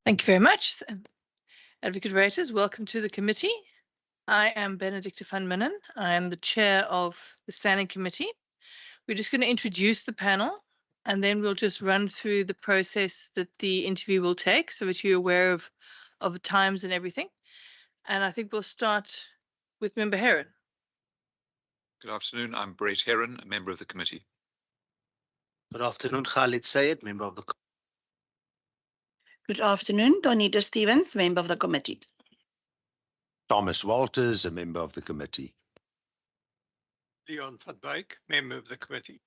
Thank you very much. Advocate Reuters, welcome to the committee. I am Benedicta van Minnen. I am the chair of the standing committee. We're just going to introduce the panel, and then we'll just run through the process that the interview will take so that you're aware of the times and everything. And I think we'll start with Member Heron. Good afternoon. I'm Brett Heron, a member of the committee. Good afternoon, Khalid Sayed, member of the committee. Good afternoon, Donita Stevens, member of the committee. Thomas Walters, a member of the committee. Leon van Wyk, member of the committee.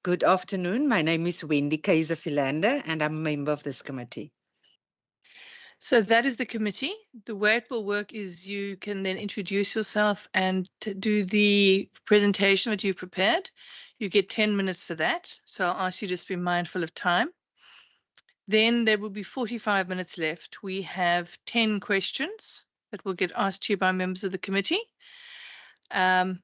Good afternoon. My name is Wendy Kaiser-Philander, and I'm a member of this committee. So that is the committee. The way it will work is you can then introduce yourself and do the presentation that you've prepared. You get 10 minutes for that. So I'll ask you just to be mindful of time. Then there will be 45 minutes left. We have 10 questions that will get asked to you by members of the committee. And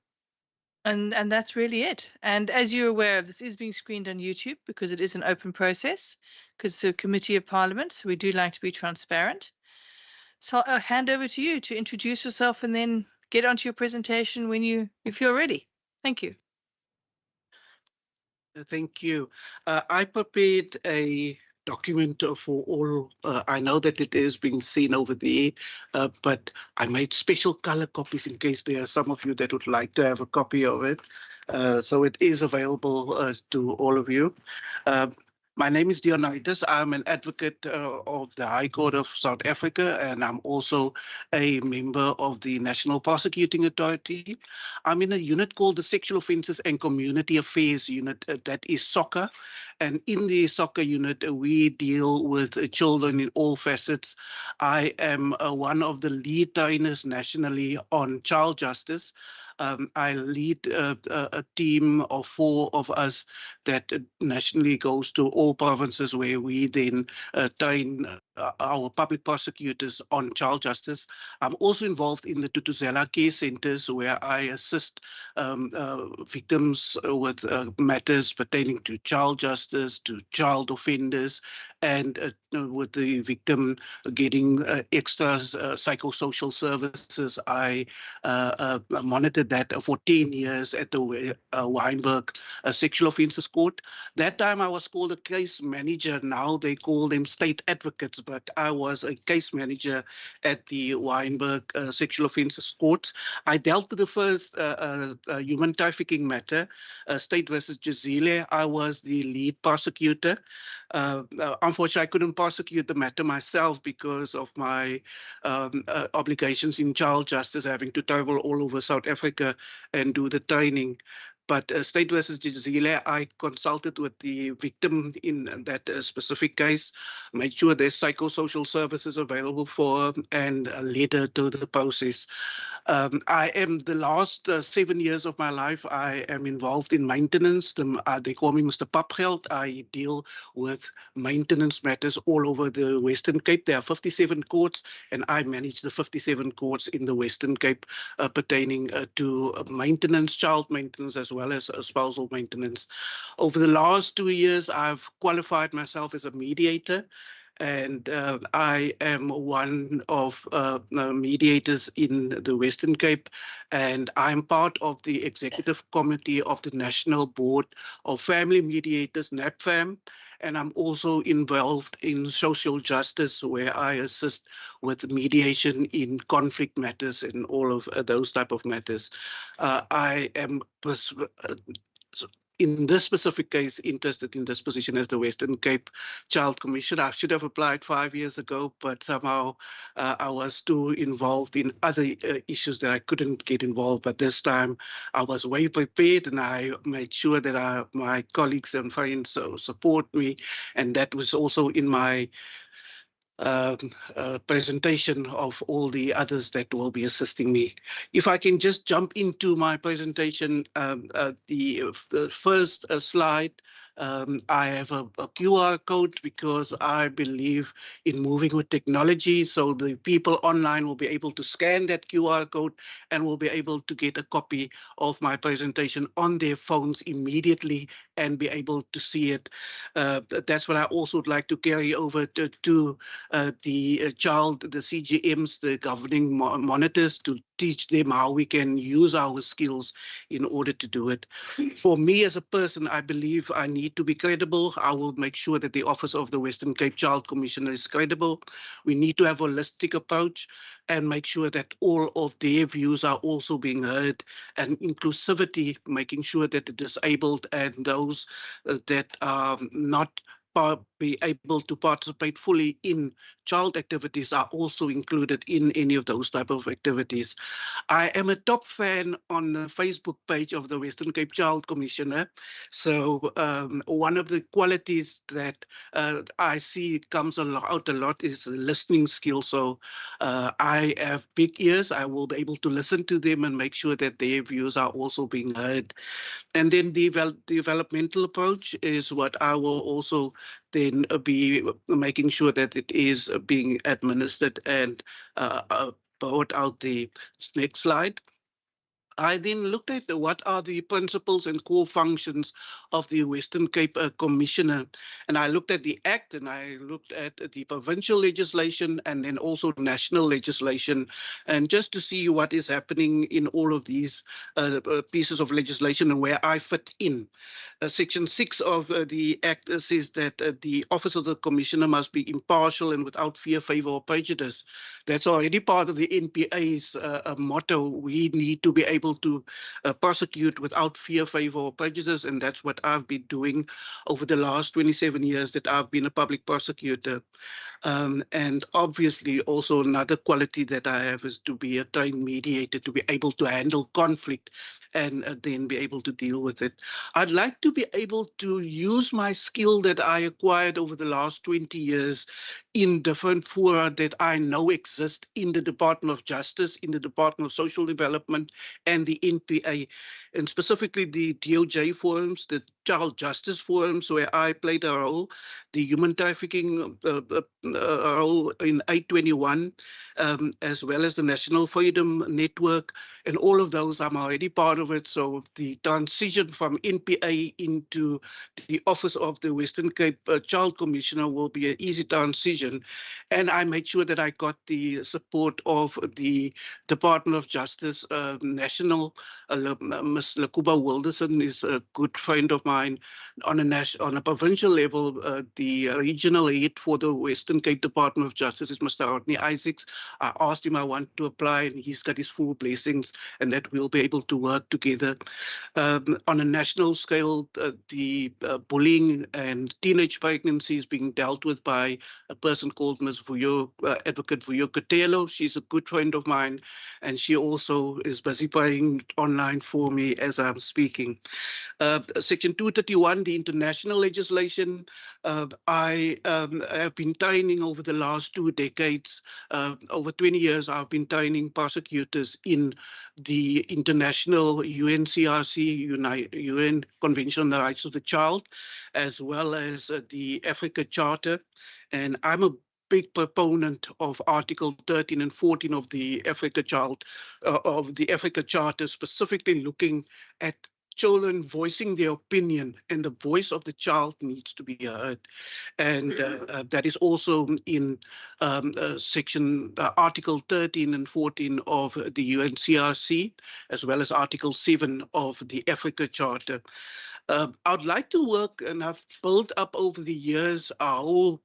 that's really it. And as you're aware of, this is being screened on YouTube because it is an open process, because it's a committee of parliament. So we do like to be transparent. So I'll hand over to you to introduce yourself and then get onto your presentation if you're ready. Thank you. Thank you. I prepared a document for all. I know that it is being seen over there, but I made special color copies in case there are some of you that would like to have a copy of it. So it is available to all of you. My name is Dionytus. I'm an advocate of the High Court of South Africa, and I'm also a member of the National Prosecuting Authority. I'm in a unit called the Sexual Offences and Community Affairs Unit, that is SOCA. And in the SOCA unit, we deal with children in all facets. I am one of the lead trainers nationally on child justice. I lead a team of 4 of us that nationally goes to all provinces where we then train our public prosecutors on child justice. I'm also involved in the Tutuzela care centers where I assist victims with matters pertaining to child justice, to child offenders, and with the victim getting extra psychosocial services. I monitored that for 10 years at the Wynberg Sexual Offences Court. That time I was called a case manager. Now they call them state advocates, but I was a case manager at the Wynberg Sexual Offences Court. I dealt with the first human trafficking matter, State versus Jazile. I was the lead prosecutor. Unfortunately, I couldn't prosecute the matter myself because of my obligations in child justice, having to travel all over South Africa and do the training. But State versus Jazile, I consulted with the victim in that specific case, made sure there's psychosocial services available for her, and led her to the process. I am the last 7 years of my life, I am involved in maintenance. They call me Mr. Papgeld. I deal with maintenance matters all over the Western Cape. There are 57 courts, and I manage the 57 courts in the Western Cape pertaining to maintenance, child maintenance, as well as spousal maintenance. Over the last 2 years, I've qualified myself as a mediator. And I am one of mediators in the Western Cape, and I'm part of the executive committee of the National Board of Family Mediators, NAPFAM, and I'm also involved in social justice, where I assist with mediation in conflict matters and all of those type of matters. I am in this specific case, interested in this position as the Western Cape Child Commissioner. I should have applied 5 years ago, but somehow I was too involved in other issues that I couldn't get involved. But this time I was way prepared, and I made sure that my colleagues and friends support me. And that was also in my presentation of all the others that will be assisting me. If I can just jump into my presentation, the first slide I have a QR code because I believe in moving with technology. So the people online will be able to scan that QR code and will be able to get a copy of my presentation on their phones immediately and be able to see it. That's what I also would like to carry over to the CGMs, the governing monitors, to teach them how we can use our skills in order to do it. For me as a person, I believe I need to be credible. I will make sure that the Office of the Western Cape Child Commissioner is credible. We need to have a holistic approach and make sure that all of their views are also being heard, and inclusivity, making sure that the disabled and those that are not be able to participate fully in child activities are also included in any of those type of activities. I am a top fan on the Facebook page of the Western Cape Child Commissioner. So one of the qualities that I see comes out a lot is listening skills. So I have big ears. I will be able to listen to them and make sure that their views are also being heard. And then the developmental approach is what I will also then be making sure that it is being administered and brought out. The next slide. I then looked at what are the principles and core functions of the Western Cape Commissioner, and I looked at the Act, and I looked at the provincial legislation, and then also national legislation, and just to see what is happening in all of these pieces of legislation and where I fit in. Section 6 of the Act says that the Office of the Commissioner must be impartial and without fear, favour or prejudice. That's already part of the NPA's motto. We need to be able to prosecute without fear, favour or prejudice, and that's what I've been doing over the last 27 years that I've been a public prosecutor. And obviously also another quality that I have is to be a trained mediator, to be able to handle conflict and then be able to deal with it. I'd like to be able to use my skill that I acquired over the last 20 years in different fora that I know exist in the Department of Justice, in the Department of Social Development, and the NPA, and specifically the DOJ forums, the Child Justice forums, where I played a role, the human trafficking role in 821, as well as the National Freedom Network, and all of those I'm already part of it. So the transition from NPA into the Office of the Western Cape Child Commissioner will be an easy transition. And I made sure that I got the support of the Department of Justice National. Ms. Lakuba Wilderson is a good friend of mine. On a provincial level, the regional head for the Western Cape Department of Justice is Mr. Rodney Isaacs. I asked him I want to apply, and he's got his full blessings, and that we'll be able to work together. On a national scale, the bullying and teenage pregnancy is being dealt with by a person called Ms. Vuyo, Advocate Vuyo Kotelo. She's a good friend of mine, and she also is busy praying online for me as I'm speaking. Section 231, the international legislation. I have been training over the last 2 decades. Over 20 years, I've been training prosecutors in the international UNCRC, UN Convention on the Rights of the Child, as well as the Africa Charter. And I'm a big proponent of Article 13 and 14 of the Africa Charter, specifically looking at children voicing their opinion, and the voice of the child needs to be heard. And that is also in Article 13 and 14 of the UNCRC, as well as Article 7 of the Africa Charter. I'd like to work, and I've built up over the years a whole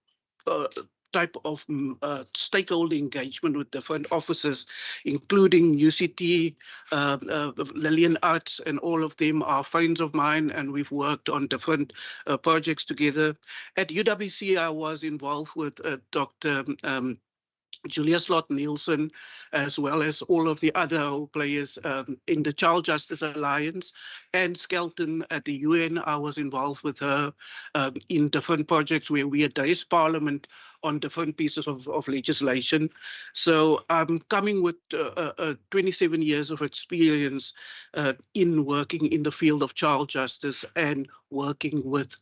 type of stakeholder engagement with different offices, including UCT, Lillian Arts, and all of them are friends of mine, and we've worked on different projects together. At UWC, I was involved with Dr. Julia Slot Nielsen, as well as all of the other role players in the Child Justice Alliance, and Skelton at the UN. I was involved with her in different projects where we addressed Parliament on different pieces of legislation. So I'm coming with 27 years of experience in working in the field of child justice and working with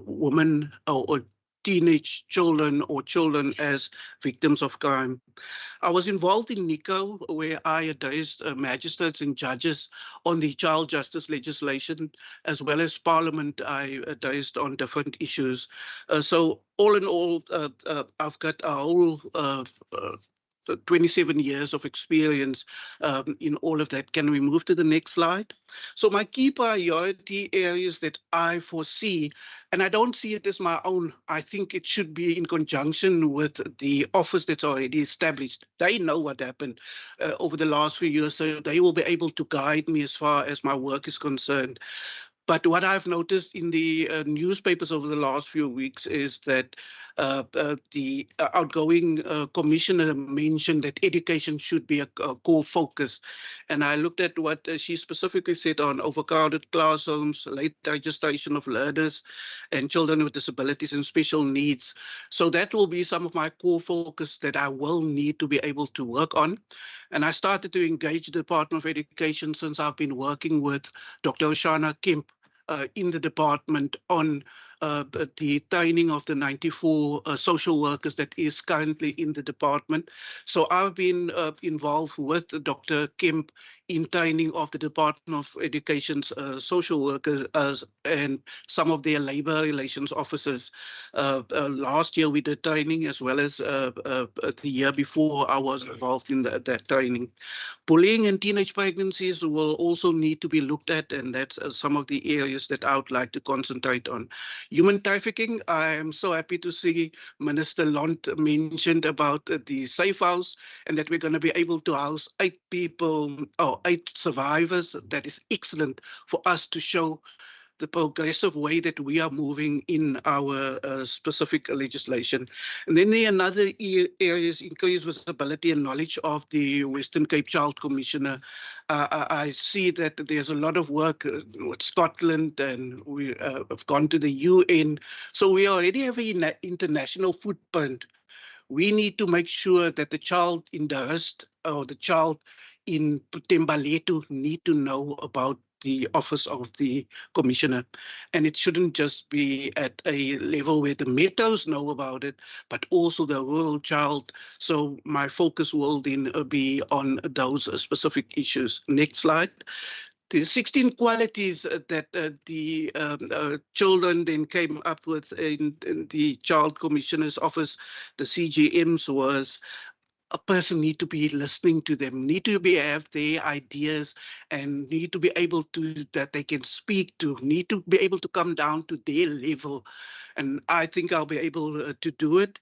women or teenage children or children as victims of crime. I was involved in NICO, where I addressed magistrates and judges on the child justice legislation, as well as Parliament. I addressed on different issues. So all in all, I've got a whole 27 years of experience in all of that. Can we move to the next slide? So my key priority areas that I foresee, and I don't see it as my own, I think it should be in conjunction with the office that's already established. They know what happened over the last few years, so they will be able to guide me as far as my work is concerned. But what I've noticed in the newspapers over the last few weeks is that the outgoing commissioner mentioned that education should be a core focus. And I looked at what she specifically said on overcrowded classrooms, late registration of learners, and children with disabilities and special needs. So that will be some of my core focus that I will need to be able to work on. And I started to engage the Department of Education since I've been working with Dr. Oshana Kemp in the department on the training of the 94 social workers that is currently in the department. So I've been involved with Dr. Kemp in training of the Department of Education's social workers and some of their labor relations officers. Last year we did training, as well as the year before I was involved in that training. Bullying and teenage pregnancies will also need to be looked at, and that's some of the areas that I would like to concentrate on. Human trafficking, I am so happy to see Minister Lont mentioned about the safe house, and that we're going to be able to house 8 people, or 8 survivors. That is excellent for us to show the progressive way that we are moving in our specific legislation. And then the another area is increased visibility and knowledge of the Western Cape Child Commissioner. I see that there's a lot of work with Scotland, and we have gone to the UN. So we already have an international footprint. We need to make sure that the child in the Rust or the child in Tembaletu need to know about the office of the commissioner. And it shouldn't just be at a level where the metros know about it, but also the rural child. So my focus will then be on those specific issues. Next slide. The 16 qualities that the children then came up with in the Child Commissioner's Office, the CGMs, was a person need to be listening to them, need to have their ideas, and need to be able to, that they can speak to, need to be able to come down to their level. And I think I'll be able to do it.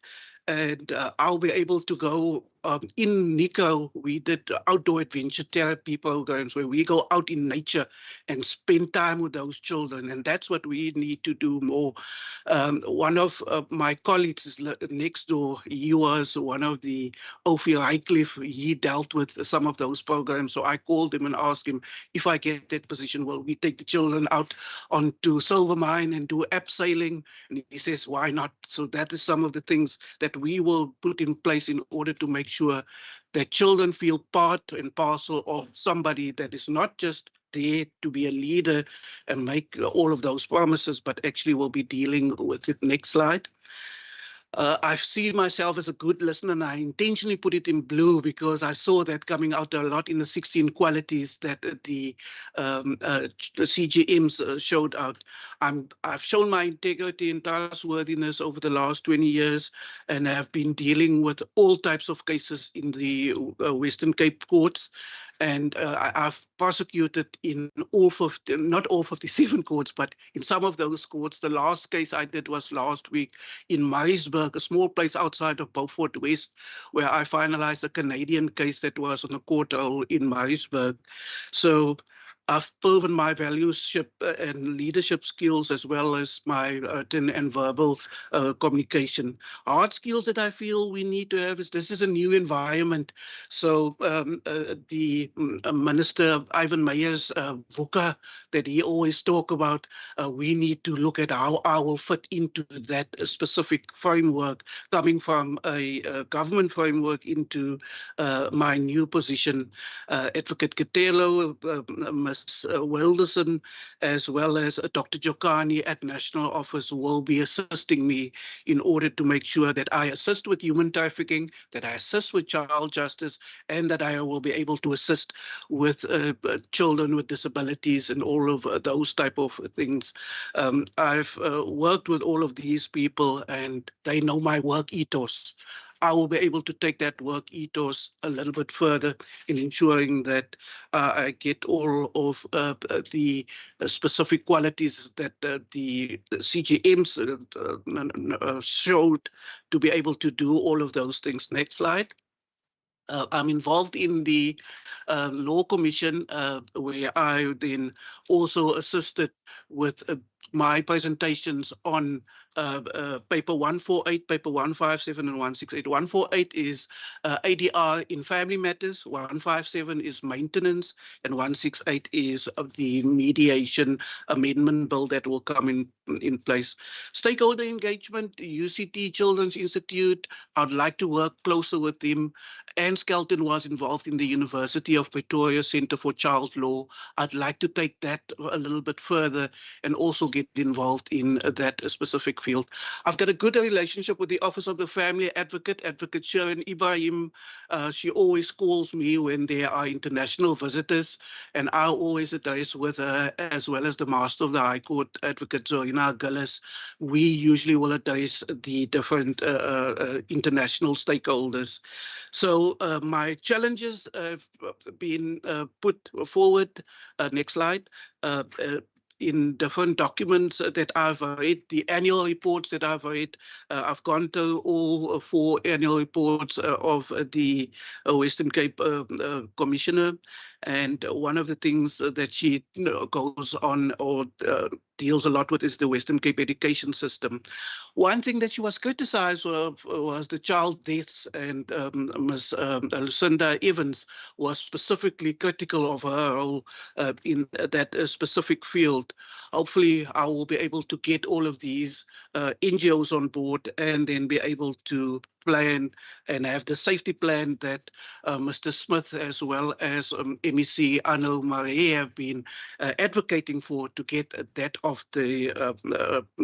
And I'll be able to go in NICO. We did outdoor adventure therapy programs where we go out in nature and spend time with those children. And that's what we need to do more. One of my colleagues is next door. He was one of the Ophi Rycliffe. He dealt with some of those programs. So I called him and asked him, if I get that position, will we take the children out onto Silvermine and do abseiling? And he says, why not? So that is some of the things that we will put in place in order to make sure that children feel part and parcel of somebody that is not just there to be a leader and make all of those promises, but actually will be dealing with it. Next slide. I see myself as a good listener, and I intentionally put it in blue because I saw that coming out a lot in the 16 qualities that the CGMs showed out. I've shown my integrity and trustworthiness over the last 20 years, and have been dealing with all types of cases in the Western Cape courts. And I've prosecuted in all 50, not all 57 courts, but in some of those courts. The last case I did was last week in Maritzburg, a small place outside of Beaufort West, where I finalized a Canadian case that was on a court roll in Maritzburg. So I've proven my valueship and leadership skills as well as my written and verbal communication. Hard skills that I feel we need to have is this is a new environment. So the Minister Ivan Meyer's VUCA that he always talk about, we need to look at how I will fit into that specific framework, coming from a government framework into my new position. Advocate Katelo, Ms. Wilderson, as well as Dr. Jokani at National Office will be assisting me in order to make sure that I assist with human trafficking, that I assist with child justice, and that I will be able to assist with children with disabilities and all of those type of things. I've worked with all of these people and they know my work ethos. I will be able to take that work ethos a little bit further in ensuring that I get all of the specific qualities that the CGMs showed to be able to do all of those things. Next slide. I'm involved in the Law Commission, where I then also assisted with my presentations on paper 148, paper 157, and 168. 148 is ADR in family matters, 157 is maintenance, and 168 is the mediation amendment bill that will come in place. Stakeholder engagement, UCT Children's Institute, I'd like to work closer with them. Anne Skelton was involved in the University of Pretoria Centre for Child Law. I'd like to take that a little bit further and also get involved in that specific field. I've got a good relationship with the Office of the Family Advocate, Advocate Sharon Ibrahim. She always calls me when there are international visitors, and I always address with her, as well as the Master of the High Court, Advocate Zorina Gillis. We usually will address the different international stakeholders. So my challenges have been put forward. Next slide. In different documents that I've read, the annual reports that I've read, I've gone to all 4 annual reports of the Western Cape Commissioner. And one of the things that she goes on or deals a lot with is the Western Cape education system. One thing that she was criticized of was the child deaths, and Ms. Lucinda Evans was specifically critical of her role in that specific field. Hopefully, I will be able to get all of these NGOs on board and then be able to plan and have the safety plan that Mr. Smith as well as MEC Arno Marie have been advocating for to get that off the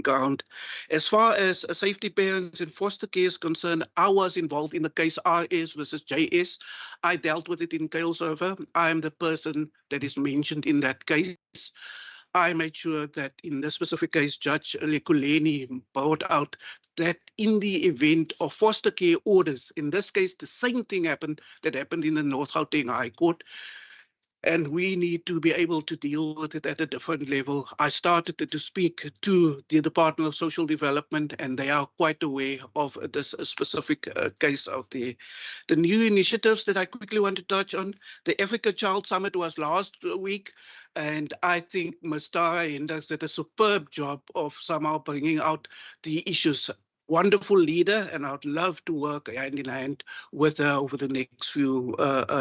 ground. As far as safety parents in foster care is concerned, I was involved in the case RS versus JS. I dealt with it in Kuilsriver. I am the person that is mentioned in that case. I made sure that in this specific case, Judge Lekuleni brought out that in the event of foster care orders, in this case, the same thing happened that happened in the North Gauteng High Court. And we need to be able to deal with it at a different level. I started to speak to the Department of Social Development, and they are quite aware of this specific case out there. The new initiatives that I quickly want to touch on, the Africa Child Summit was last week, and I think Ms. Tara Hendricks did a superb job of somehow bringing out the issues. Wonderful leader, and I'd love to work hand in hand with her over the next few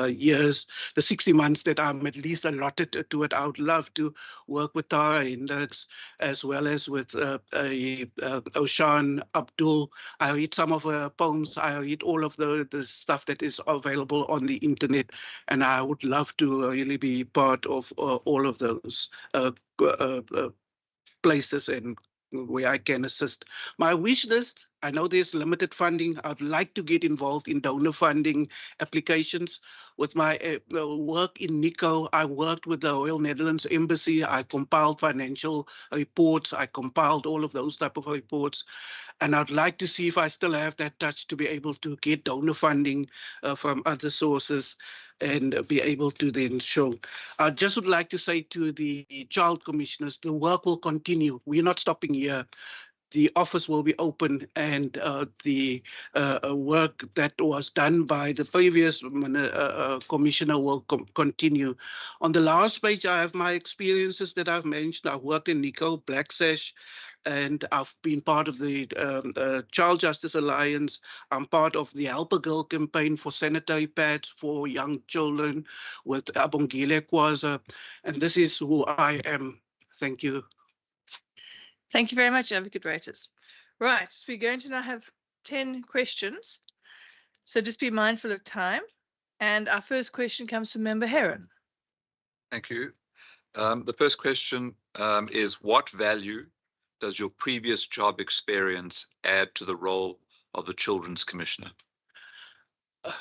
years. The 60 months that I'm at least allotted to it, I would love to work with Tara Hendricks as well as with Oshan Abdul. I read some of her poems. I read all of the stuff that is available on the internet, and I would love to really be part of all of those places and where I can assist. My wish list, I know there's limited funding. I'd like to get involved in donor funding applications. With my work in NICO, I worked with the Royal Netherlands Embassy. I compiled financial reports. I compiled all of those type of reports. And I'd like to see if I still have that touch to be able to get donor funding from other sources and be able to then show. I just would like to say to the child commissioners, the work will continue. We're not stopping here. the office will be open, and the work that was done by the previous commissioner will continue. On the last page, I have my experiences that I've mentioned. I've worked in NICO, Black Sash, and I've been part of the Child Justice Alliance. I'm part of the Help a Girl campaign for sanitary pads for young children with Abongile Kwaza, and this is who I am. Thank you. Thank you very much, Advocate Reuters. Right, we're going to now have 10 questions. So just be mindful of time. And our first question comes from Member Heron. Thank you. The first question is, what value does your previous job experience add to the role of the Children's Commissioner?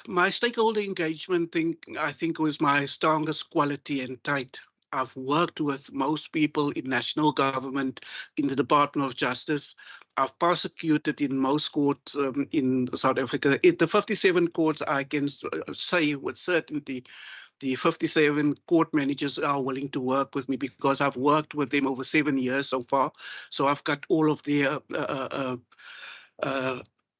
My stakeholder engagement I think was my strongest quality and trait. I've worked with most people in national government, in the Department of Justice. I've prosecuted in most courts in South Africa. In the 57 courts, I can say with certainty, the 57 court managers are willing to work with me because I've worked with them over 7 years so far. So I've got all of their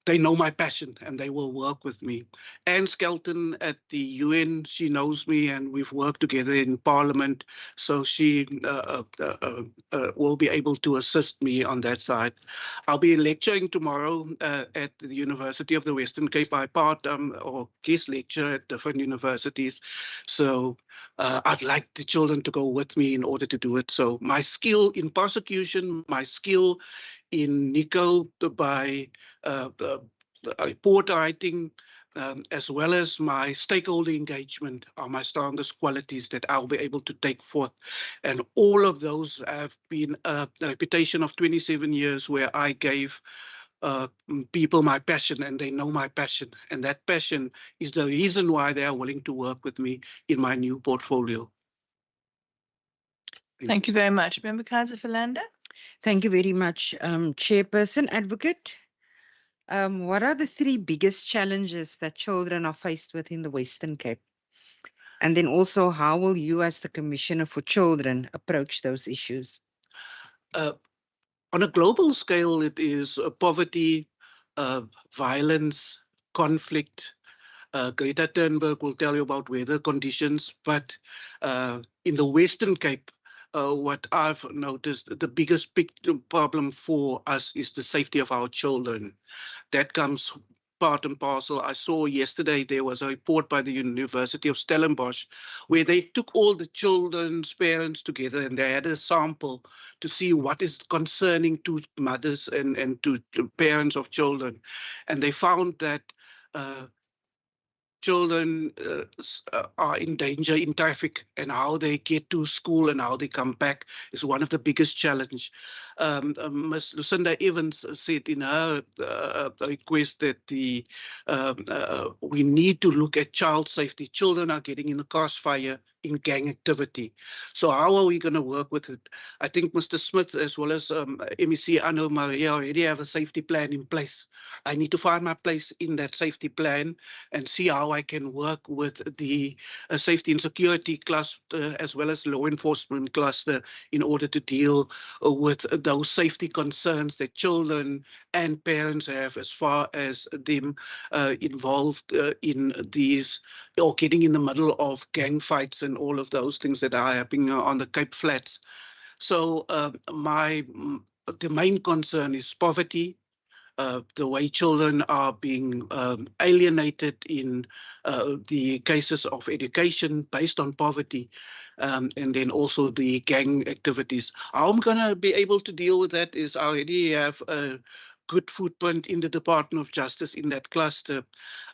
they know my passion and they will work with me. Anne Skelton at the UN, she knows me and we've worked together in Parliament. So she will be able to assist me on that side. I'll be lecturing tomorrow at the University of the Western Cape. I or guest lecture at different universities. So I'd like the children to go with me in order to do it. So my skill in prosecution, my skill in NICO by the report writing, as well as my stakeholder engagement are my strongest qualities that I'll be able to take forth. And all of those have been a reputation of 27 years where I gave people my passion and they know my passion. And that passion is the reason why they are willing to work with me in my new portfolio. Thank you very much. Member Kaiser Philander. Thank you very much, Chairperson, Advocate. What are the 3 biggest challenges that children are faced with in the Western Cape? And then also, how will you as the Commissioner for Children approach those issues? On a global scale, it is poverty, violence, conflict. Greta Thunberg will tell you about weather conditions, but in the Western Cape, what I've noticed, the biggest problem for us is the safety of our children. That comes part and parcel. I saw yesterday there was a report by the University of Stellenbosch where they took all the children's parents together and they had a sample to see what is concerning to mothers and to parents of children. And they found that children are in danger in traffic, and how they get to school and how they come back is one of the biggest challenge. Ms. Lucinda Evans said in her request that we need to look at child safety. Children are getting in the crossfire in gang activity. So how are we going to work with it? I think Mr. Smith, as well as MEC Anno Maria, already have a safety plan in place. I need to find my place in that safety plan and see how I can work with the safety and security cluster as well as law enforcement cluster in order to deal with those safety concerns that children and parents have as far as them involved in these or getting in the middle of gang fights and all of those things that are happening on the Cape Flats. So the main concern is poverty, the way children are being alienated in the cases of education based on poverty, and then also the gang activities. How I'm going to be able to deal with that is I already have a good footprint in the Department of Justice in that cluster.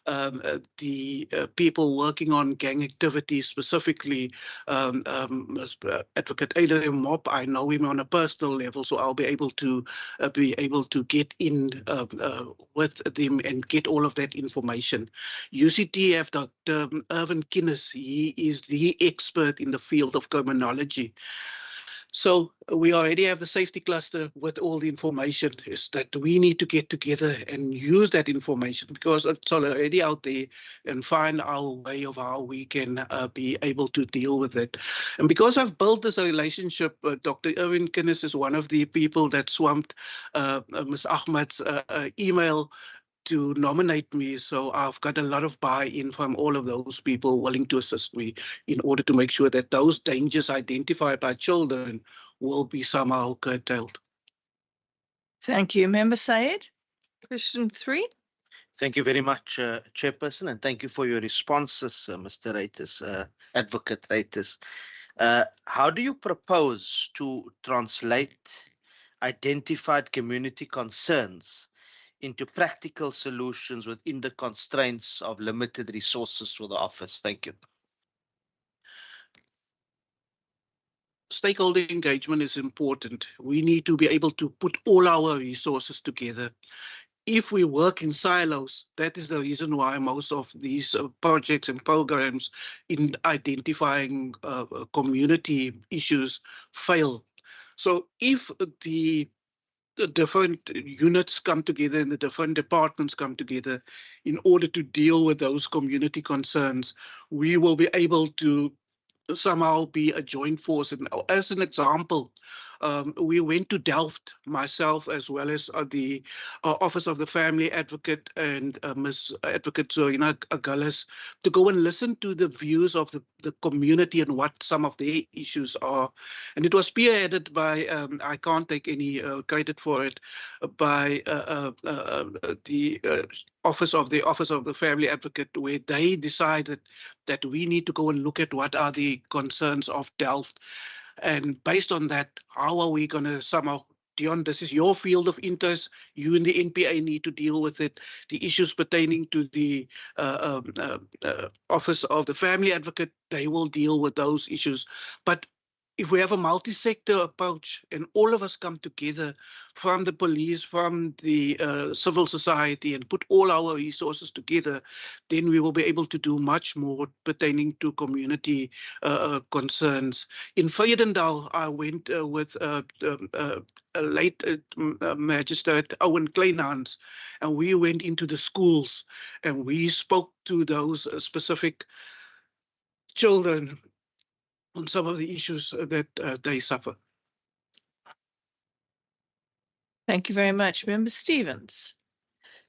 The people working on gang activities, specifically Advocate Adrian Mop, I know him on a personal level, so I'll be able to get in with them and get all of that information. UCT have Dr. Irvin Kinnis. He is the expert in the field of criminology. So we already have the safety cluster with all the information. Is that we need to get together and use that information because it's already out there, and find our way of how we can be able to deal with it. And because I've built this relationship, Dr. Irwin Kinnis is one of the people that swamped Ms. Ahmad's email to nominate me. So I've got a lot of buy-in from all of those people willing to assist me in order to make sure that those dangers identified by children will be somehow curtailed. Thank you. Member Sayed, question 3. Thank you very much, Chairperson, and thank you for your responses, Mr. Reiters, Advocate Reiters. How do you propose to translate identified community concerns into practical solutions within the constraints of limited resources for the office? Thank you. Stakeholder engagement is important. We need to be able to put all our resources together. If we work in silos, that is the reason why most of these projects and programs in identifying community issues fail. So if the different units come together and the different departments come together in order to deal with those community concerns, we will be able to somehow be a joint force. And as an example, we went to Delft, myself, as well as the Office of the Family Advocate and Ms. Advocate Zorina Agallas, to go and listen to the views of the community and what some of their issues are. And it was spearheaded by, I can't take any credit for it, by the Office of the Family Advocate, where they decided that we need to go and look at what are the concerns of Delft. And based on that, how are we going to somehow, Dion, this is your field of interest. You in the NPA need to deal with it. The issues pertaining to the Office of the Family Advocate, they will deal with those issues. But if we have a multi-sector approach and all of us come together from the police, from the civil society, and put all our resources together, then we will be able to do much more pertaining to community concerns. In Vredendal, I went with late Magistrate Owen Kleinhans, and we went into the schools and we spoke to those specific children on some of the issues that they suffer. Thank you very much. Member Stevens.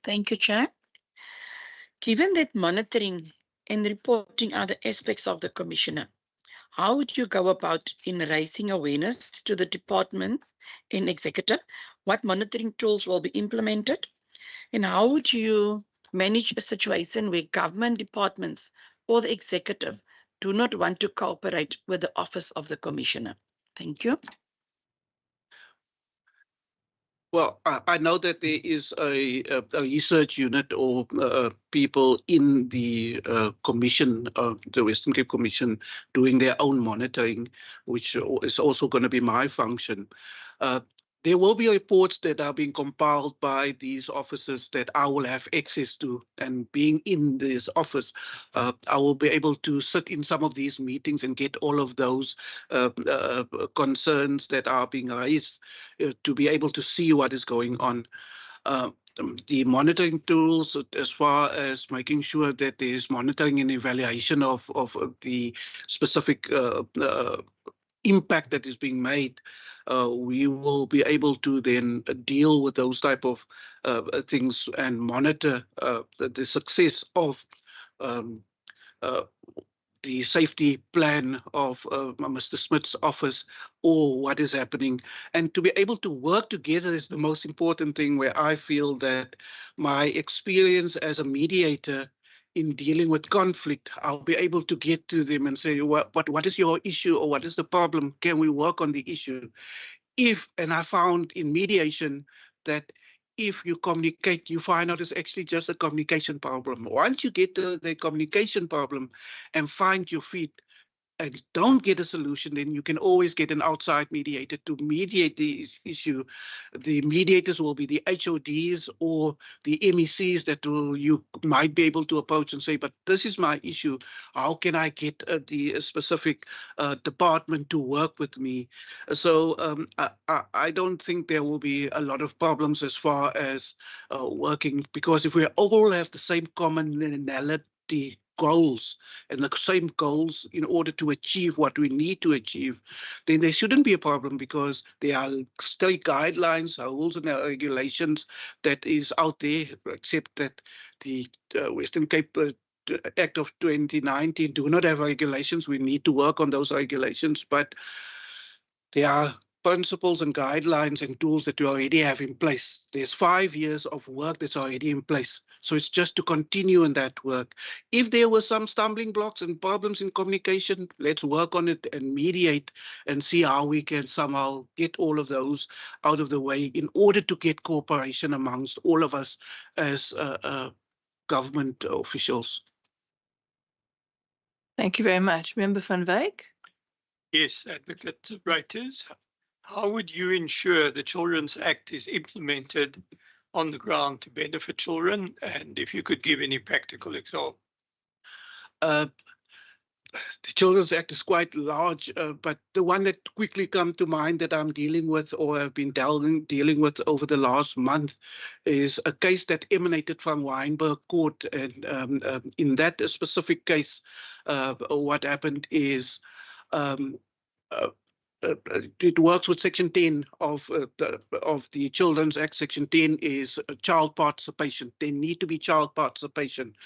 Thank you, Chair. Given that monitoring and reporting are the aspects of the Commissioner, how would you go about in raising awareness to the departments and executive? What monitoring tools will be implemented? And how would you manage a situation where government departments or the executive do not want to cooperate with the Office of the Commissioner? Thank you. Well, I know that there is a research unit or people in the commission, the Western Cape Commission, doing their own monitoring, which is also going to be my function. There will be reports that are being compiled by these officers that I will have access to, and being in this office, I will be able to sit in some of these meetings and get all of those concerns that are being raised to be able to see what is going on. The monitoring tools, as far as making sure that there is monitoring and evaluation of the specific impact that is being made, we will be able to then deal with those type of things and monitor the success of the safety plan of Mr. Smith's office, or what is happening. And to be able to work together is the most important thing, where I feel that my experience as a mediator in dealing with conflict, I'll be able to get to them and say, what is your issue, or what is the problem? Can we work on the issue? And I found in mediation that if you communicate, you find out it's actually just a communication problem. Once you get to the communication problem and find your feet, and don't get a solution, then you can always get an outside mediator to mediate the issue. The mediators will be the HODs or the MECs that you might be able to approach and say, but this is my issue. How can I get the specific department to work with me? So I don't think there will be a lot of problems as far as working, because if we all have the same commonality goals and the same goals in order to achieve what we need to achieve, then there shouldn't be a problem, because there are state guidelines, rules and regulations that is out there, except that the Western Cape Act of 2019 do not have regulations. We need to work on those regulations, but there are principles and guidelines and tools that we already have in place. There's 5 years of work that's already in place. So it's just to continue in that work. If there were some stumbling blocks and problems in communication, let's work on it and mediate and see how we can somehow get all of those out of the way in order to get cooperation amongst all of us as government officials. Thank you very much. Member van Wyk? Yes, Advocate Reuters. How would you ensure the Children's Act is implemented on the ground to benefit children? And if you could give any practical example. The Children's Act is quite large, but the one that quickly comes to mind that I'm dealing with or have been dealing with over the last month is a case that emanated from Wynberg Court. And in that specific case, what happened is it works with Section 10 of the Children's Act. Section 10 is child participation. There need to be child participation.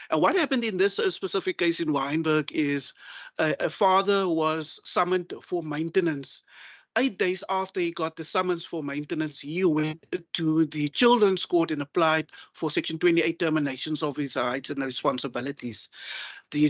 And what happened in this specific case in Wynberg is a father was summoned for maintenance. 8 days after he got the summons for maintenance, he went to the Children's Court and applied for Section 28 terminations of his rights and responsibilities. The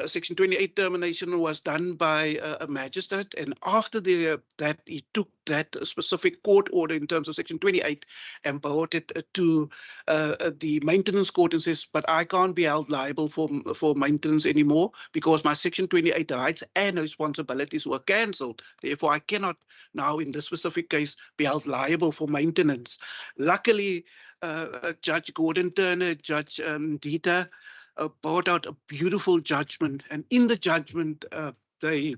Section 28 termination was done by a magistrate, and after that, he took that specific court order in terms of Section 28 and brought it to the maintenance court and says, but I can't be held liable for maintenance anymore because my Section 28 rights and responsibilities were cancelled. Therefore, I cannot now, in this specific case, be held liable for maintenance. Luckily, Judge Gordon Turner, Judge Dieter, brought out a beautiful judgment, and in the judgment they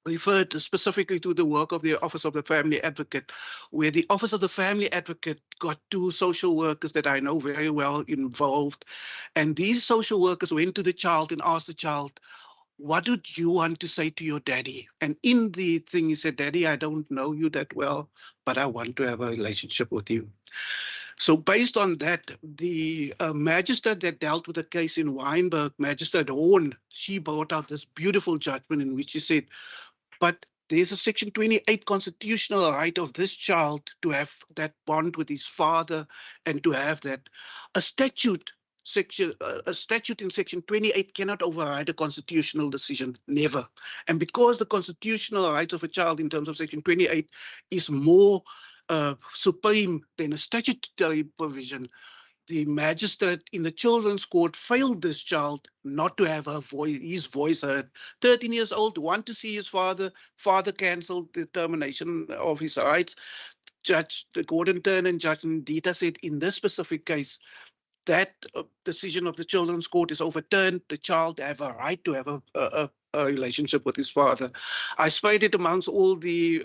referred specifically to the work of the Office of the Family Advocate, where the Office of the Family Advocate got 2 social workers that I know very well involved, and these social workers went to the child and asked the child, what did you want to say to your daddy? And in the thing he said, Daddy, I don't know you that well, but I want to have a relationship with you. So based on that, the magistrate that dealt with the case in Wynberg, Magistrate Horn, she brought out this beautiful judgment in which she said, but there's a Section 28 constitutional right of this child to have that bond with his father and to have that. A statute in Section 28 cannot override a constitutional decision, never. And because the constitutional rights of a child in terms of Section 28 is more supreme than a statutory provision, the magistrate in the Children's Court failed this child not to have his voice heard. 13 years old, want to see his father. Father cancelled the termination of his rights. Judge Gordon Turner and Judge Dieter said in this specific case, that decision of the Children's Court is overturned. The child have a right to have a relationship with his father. I spread it amongst all the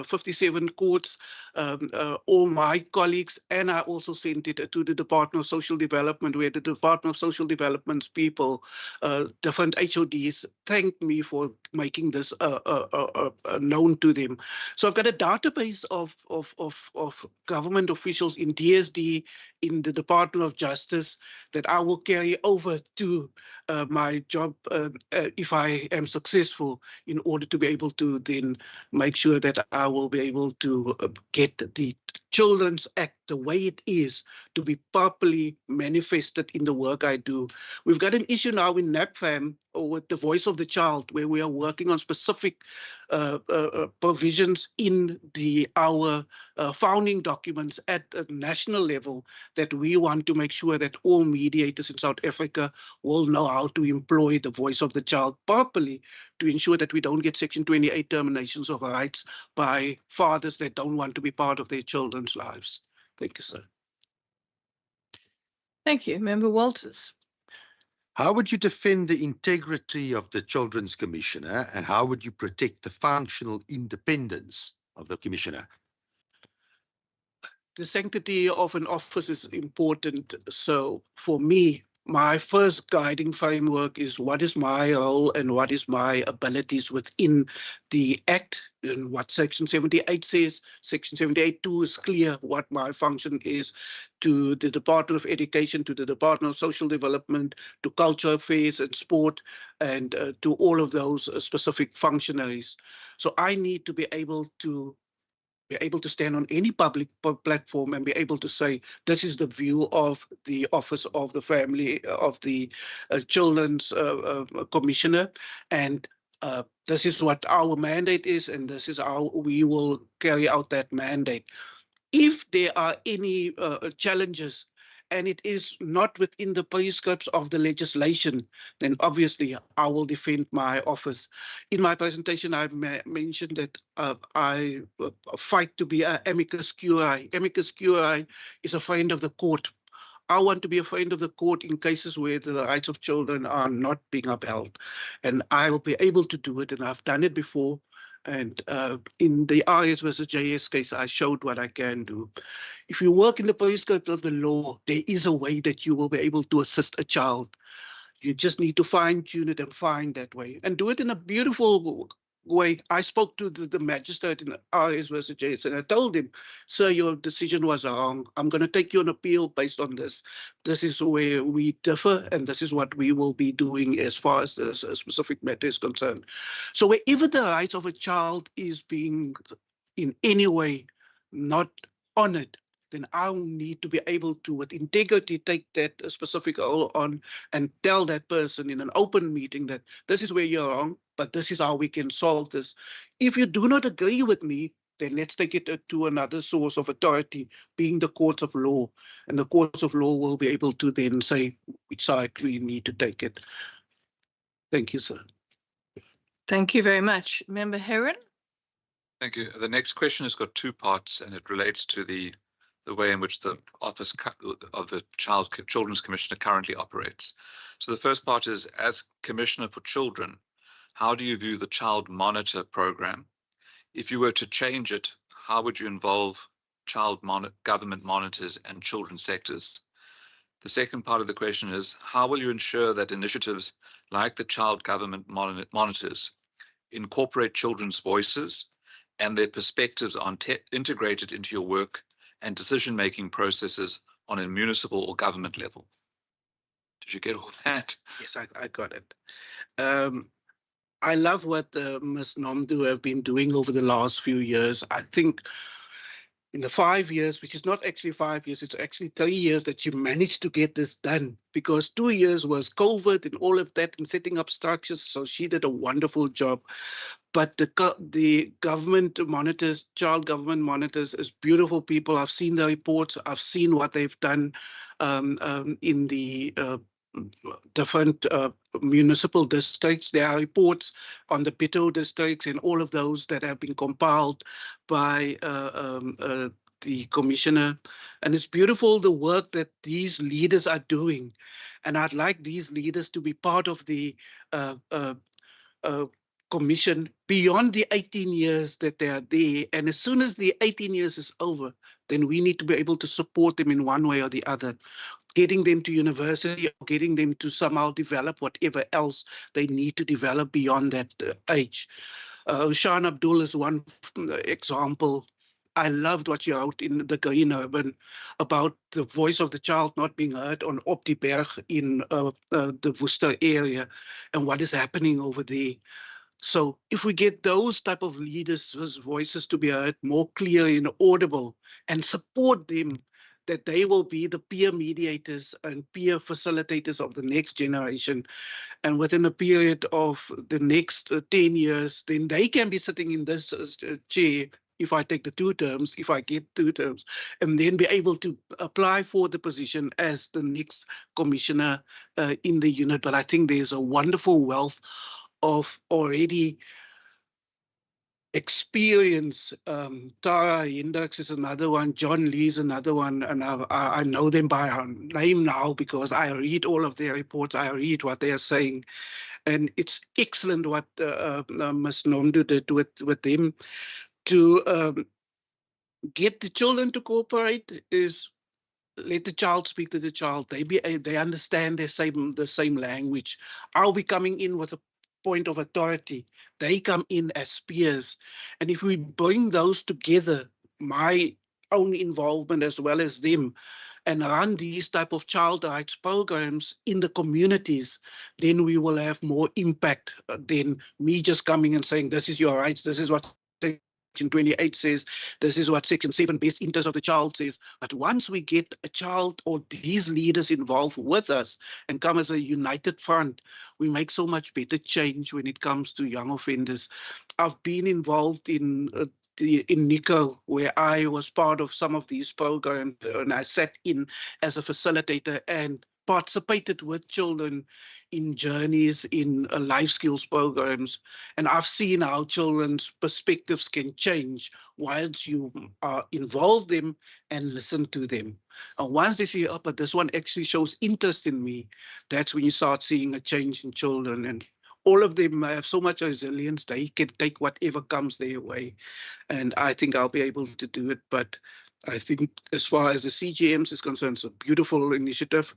57 courts, all my colleagues, and I also sent it to the Department of Social Development, where the Department of Social Development's people, different HODs, thanked me for making this known to them. So I've got a database of government officials in DSD, in the Department of Justice, that I will carry over to my job if I am successful, in order to be able to then make sure that I will be able to get the Children's Act, the way it is, to be properly manifested in the work I do. We've got an issue now in NAPFAM with the voice of the child, where we are working on specific provisions in our founding documents at a national level, that we want to make sure that all mediators in South Africa will know how to employ the voice of the child properly, to ensure that we don't get Section 28 terminations of rights by fathers that don't want to be part of their children's lives. Thank you, sir. Thank you. Member Walters. How would you defend the integrity of the Children's Commissioner, and how would you protect the functional independence of the Commissioner? The sanctity of an office is important. So for me, my first guiding framework is what is my role and what is my abilities within the Act, and what Section 78 says. Section 78.2 is clear what my function is to the Department of Education, to the Department of Social Development, to Culture Affairs and Sport, and to all of those specific functionaries. So I need to be able to stand on any public platform and be able to say, this is the view of the Office of the Family of the Children's Commissioner, and this is what our mandate is, and this is how we will carry out that mandate. If there are any challenges, and it is not within the prescripts of the legislation, then obviously I will defend my office. In my presentation, I mentioned that I fight to be an amicus curiae. Amicus curiae is a friend of the court. I want to be a friend of the court in cases where the rights of children are not being upheld. And I will be able to do it, and I've done it before. And in the RS versus JS case, I showed what I can do. If you work in the prescripts of the law, there is a way that you will be able to assist a child. You just need to fine-tune it and find that way, and do it in a beautiful way. I spoke to the magistrate in RS versus JS, and I told him, sir, your decision was wrong. I'm going to take you an appeal based on this. This is where we differ, and this is what we will be doing as far as this specific matter is concerned. So wherever the rights of a child is being in any way not honored, then I'll need to be able to, with integrity, take that specific role on and tell that person in an open meeting that this is where you're wrong, but this is how we can solve this. If you do not agree with me, then let's take it to another source of authority, being the courts of law. And the courts of law will be able to then say which side we need to take it. Thank you, sir. Thank you very much. Member Heron. Thank you. The next question has got two parts, and it relates to the way in which the Office of the Children's Commissioner currently operates. So the first part is, as Commissioner for Children, how do you view the Child Monitor program? If you were to change it, how would you involve government monitors and children's sectors? The second part of the question is, how will you ensure that initiatives like the Child Government Monitors incorporate children's voices and their perspectives are integrated into your work and decision-making processes on a municipal or government level? Did you get all that? Yes, I got it. I love what Ms. Nomdu have been doing over the last few years. I think in the 5 years, which is not actually 5 years, it's actually 3 years that she managed to get this done, because 2 years was COVID and all of that and setting up structures. So she did a wonderful job. But the government monitors, child government monitors, is beautiful people. I've seen the reports. I've seen what they've done in the different municipal districts. There are reports on the Pito districts and all of those that have been compiled by the commissioner. And it's beautiful, the work that these leaders are doing. And I'd like these leaders to be part of the commission beyond the 18 years that they are there. And as soon as the 18 years is over, then we need to be able to support them in one way or the other, getting them to university or getting them to somehow develop whatever else they need to develop beyond that age. Shan Abdul is one example. I loved what you wrote in the Green Urban about the voice of the child not being heard on Optieberg in the Worcester area and what is happening over there. So if we get those type of leaders' voices to be heard more clear and audible and support them, that they will be the peer mediators and peer facilitators of the next generation. And within a period of the next 10 years, then they can be sitting in this chair if I take the 2 terms, if I get 2 terms, and then be able to apply for the position as the next commissioner in the unit. But I think there's a wonderful wealth of already experience. Tara Hendricks is another one, John Lee is another one, and I know them by name now because I read all of their reports, I read what they are saying, and it's excellent what Ms. Nomdu did with them to get the children to cooperate. Is let the child speak to the child. They understand the same language. I'll be coming in with a point of authority. They come in as peers, and if we bring those together, my own involvement as well as them, and run these type of child rights programs in the communities, then we will have more impact than me just coming and saying, this is your rights, this is what Section 28 says, this is what Section 7 best interest of the child says. But once we get a child or these leaders involved with us and come as a united front, we make so much better change when it comes to young offenders. I've been involved in Nico, where I was part of some of these programs, and I sat in as a facilitator and participated with children in journeys in life skills programs. And I've seen how children's perspectives can change once you involve them and listen to them. And once they see, oh, but this one actually shows interest in me, that's when you start seeing a change in children. And all of them have so much resilience, they can take whatever comes their way. And I think I'll be able to do it. But I think as far as the CGMs is concerned, it's a beautiful initiative.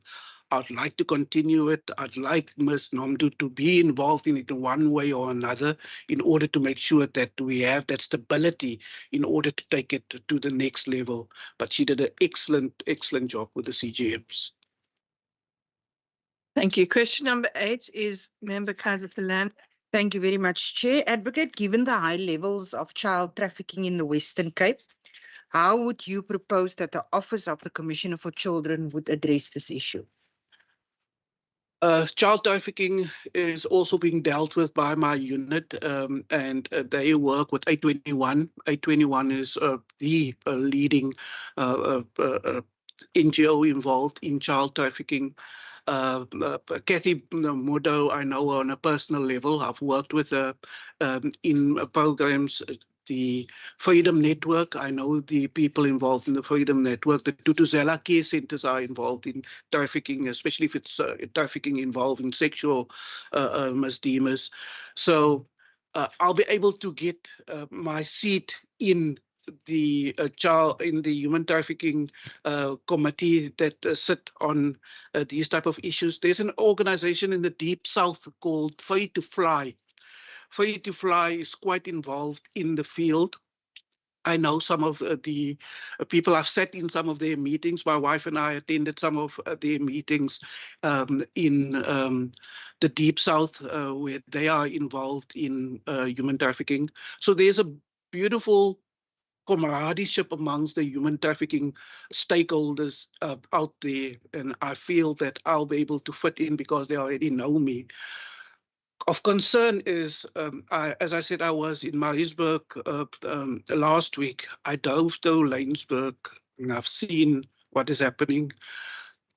I'd like to continue it. I'd like Ms. Nomdu to be involved in it in one way or another in order to make sure that we have that stability in order to take it to the next level. But she did an excellent, excellent job with the CGMs. Thank you. Question number 8 is Member Kaiser Philan. Thank you very much, Chair. Advocate, given the high levels of child trafficking in the Western Cape, how would you propose that the Office of the Commissioner for Children would address this issue? Child trafficking is also being dealt with by my unit, and they work with 821. 821 is the leading NGO involved in child trafficking. Kathy Modo, I know on a personal level. I've worked with her in programs. The Freedom Network, I know the people involved in the Freedom Network. The Tutuzela care centers are involved in trafficking, especially if it's trafficking involving sexual misdemeanors. So I'll be able to get my seat in the human trafficking committee that sit on these type of issues. There's an organization in the Deep South called Free to Fly. Free to Fly is quite involved in the field. I know some of the people. I've sat in some of their meetings. My wife and I attended some of their meetings in the Deep South, where they are involved in human trafficking. So there's a beautiful camaraderie amongst the human trafficking stakeholders out there. And I feel that I'll be able to fit in because they already know me. Of concern is, as I said, I was in Maritzburg last week. I drove through Laingsburg and I've seen what is happening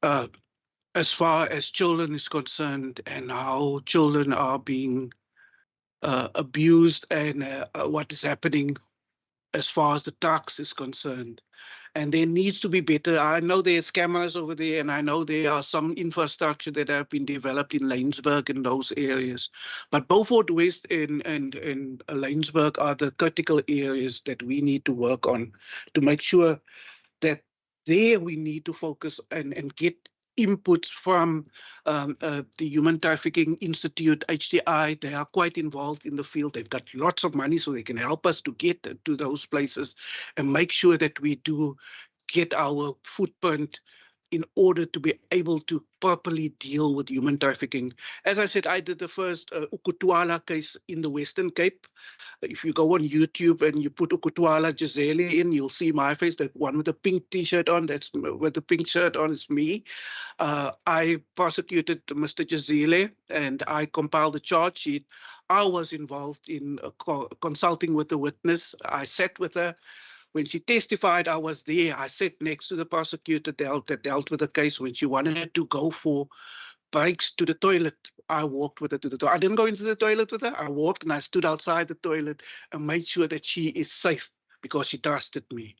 as far as children is concerned and how children are being abused and what is happening as far as the tax is concerned. And there needs to be better. I know there's cameras over there, and I know there are some infrastructure that have been developed in Laingsburg and those areas. But Beaufort West and Laingsburg are the critical areas that we need to work on to make sure that there we need to focus and get inputs from the Human Trafficking Institute, HTI. They are quite involved in the field. They've got lots of money, so they can help us to get to those places and make sure that we do get our footprint in order to be able to properly deal with human trafficking. As I said, I did the first Ukutwala case in the Western Cape. If you go on YouTube and you put Ukutwala Gisele in, you'll see my face, that one with the pink T-shirt on, that's with the pink shirt on, is me. I prosecuted Mr. Gisele and I compiled a charge sheet. I was involved in consulting with the witness. I sat with her. When she testified, I was there. I sat next to the prosecutor that dealt with the case. When she wanted to go for breaks to the toilet, I walked with her to the toilet. I didn't go into the toilet with her. I walked and I stood outside the toilet and made sure that she is safe because she trusted me.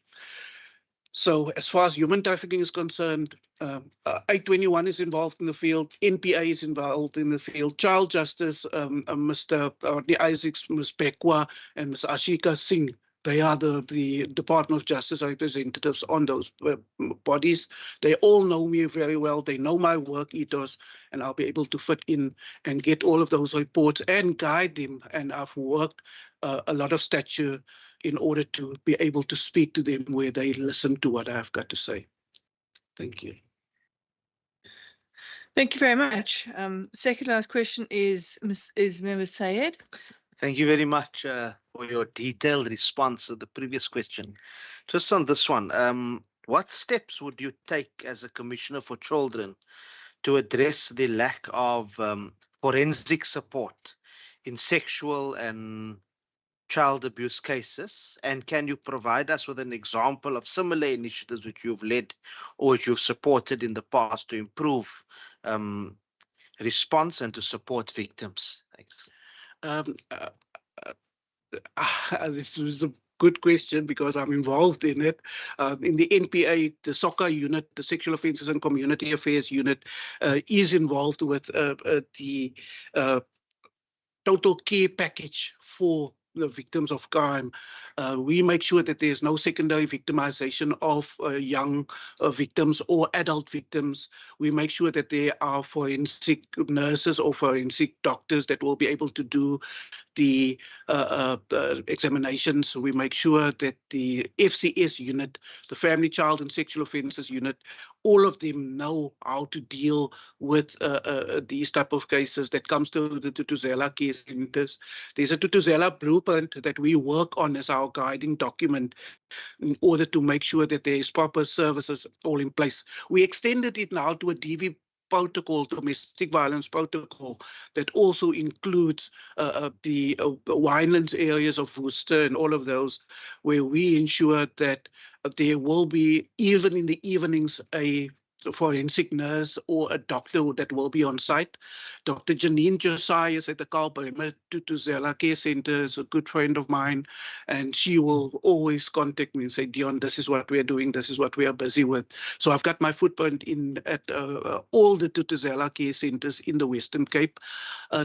So as far as human trafficking is concerned, 821 is involved in the field, NPA is involved in the field, child justice, Mr. Rodney Isaacs, Ms. Bekwa, and Ms. Ashika Singh. They are the Department of Justice representatives on those bodies. They all know me very well. They know my work ethos, and I'll be able to fit in and get all of those reports and guide them. And I've worked a lot of stature in order to be able to speak to them where they listen to what I've got to say. Thank you. Thank you very much. Second last question is Member Sayed. Thank you very much for your detailed response to the previous question. Just on this one, what steps would you take as a Commissioner for Children to address the lack of forensic support in sexual and child abuse cases? And can you provide us with an example of similar initiatives which you've led or which you've supported in the past to improve response and to support victims? Thanks. This was a good question because I'm involved in it. In the NPA, the SOCA unit, the Sexual Offences and Community Affairs unit, is involved with the total care package for the victims of crime. We make sure that there's no secondary victimization of young victims or adult victims. We make sure that there are forensic nurses or forensic doctors that will be able to do the examinations. We make sure that the FCS unit, the Family, Child and Sexual Offences unit, all of them know how to deal with these type of cases that comes to the Tutuzela case centers. There's a Tutuzela blueprint that we work on as our guiding document in order to make sure that there is proper services all in place. We extended it now to a DV protocol, domestic violence protocol, that also includes the winelands areas of Worcester and all of those, where we ensure that there will be, even in the evenings, a forensic nurse or a doctor that will be on site. Dr. Janine Josiah is at the Karl Bremer Tutuzela Care Center, is a good friend of mine, and she will always contact me and say, Dion, this is what we are doing, this is what we are busy with. So I've got my footprint in at all the Tutuzela Care Centers in the Western Cape.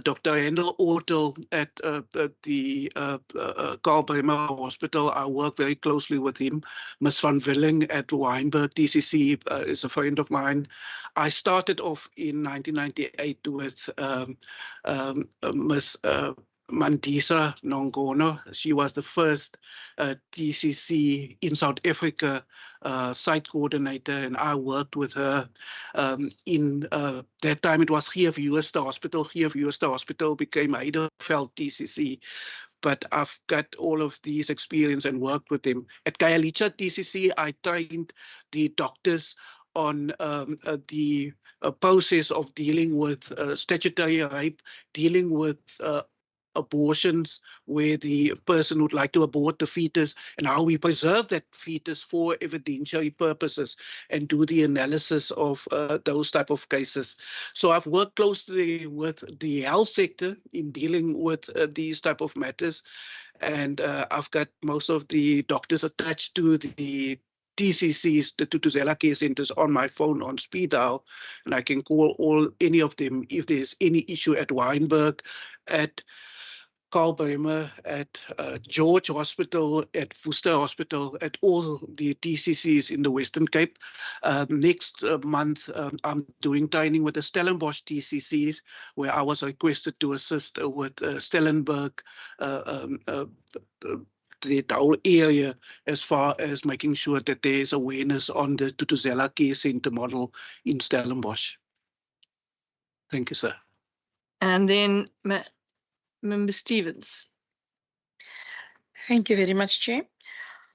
Dr. Randall Ortel at the Karl Bremer Hospital, I work very closely with him. Ms. Van Willing at Weinberg DCC is a friend of mine. I started off in 1998 with Ms. Mandisa Nongono. She was the first DCC in South Africa site coordinator, and I worked with her in that time. It was Geef Jooste Hospital. Geef Jooste Hospital became Heidelveld DCC. But I've got all of these experience and worked with them. At Khayelitsha DCC, I trained the doctors on the process of dealing with statutory rape, dealing with abortions where the person would like to abort the fetus, and how we preserve that fetus for evidentiary purposes and do the analysis of those type of cases. So I've worked closely with the health sector in dealing with these type of matters, and I've got most of the doctors attached to the TCCs, the Tutuzela Care Centers, on my phone on speed dial, and I can call any of them if there's any issue at Weinberg, at Karl Bremer, at George Hospital, at Worcester Hospital, at all the TCCs in the Western Cape. Next month, I'm doing training with the Stellenbosch TCCs, where I was requested to assist with Stellenberg the whole area as far as making sure that there is awareness on the Tutuzela Care Centre model in Stellenbosch. Thank you, sir. And then Member Stevens. Thank you very much, Chair.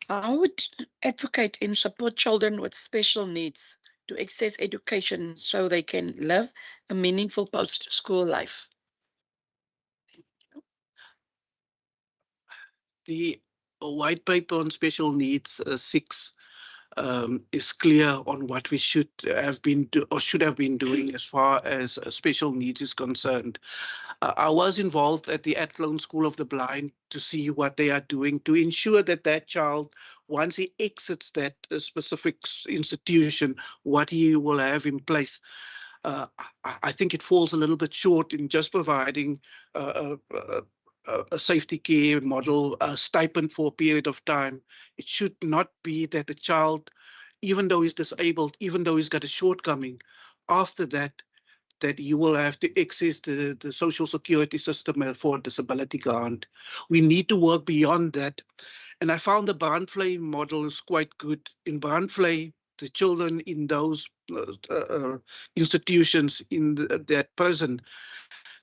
I would advocate and support children with special needs to access education so they can live a meaningful post-school life. The white paper on special needs 6 is clear on what we should have been doing as far as special needs is concerned. I was involved at the Athlone School of the Blind to see what they are doing to ensure that that child, once he exits that specific institution, what he will have in place. I think it falls a little bit short in just providing a safety care model, a stipend for a period of time. It should not be that the child, even though he's disabled, even though he's got a shortcoming, after that you will have to access the social security system for a disability grant. We need to work beyond that. And I found the Barnflay model is quite good. In Barnflay, the children in those institutions in that prison,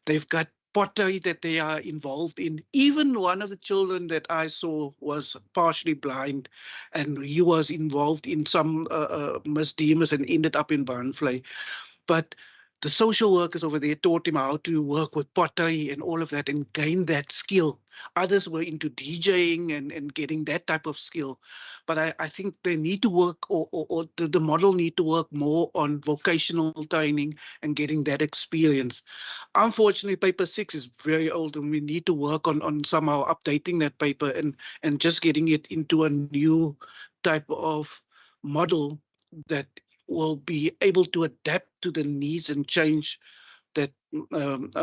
they've got pottery that they are involved in. Even one of the children that I saw was partially blind, and he was involved in some misdemeanors and ended up in Barnflay. But the social workers over there taught him how to work with pottery and all of that and gain that skill. Others were into DJing and getting that type of skill. But I think they need to work, or the model need to work more on vocational training and getting that experience. Unfortunately, paper 6 is very old, and we need to work on somehow updating that paper and just getting it into a new type of model that will be able to adapt to the needs and change that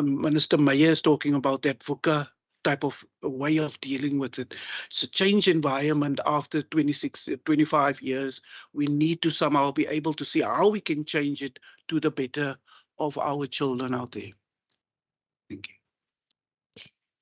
Minister Meyer is talking about, that VUCA type of way of dealing with it. It's a change environment after 25 years. We need to somehow be able to see how we can change it to the better of our children out there. Thank you.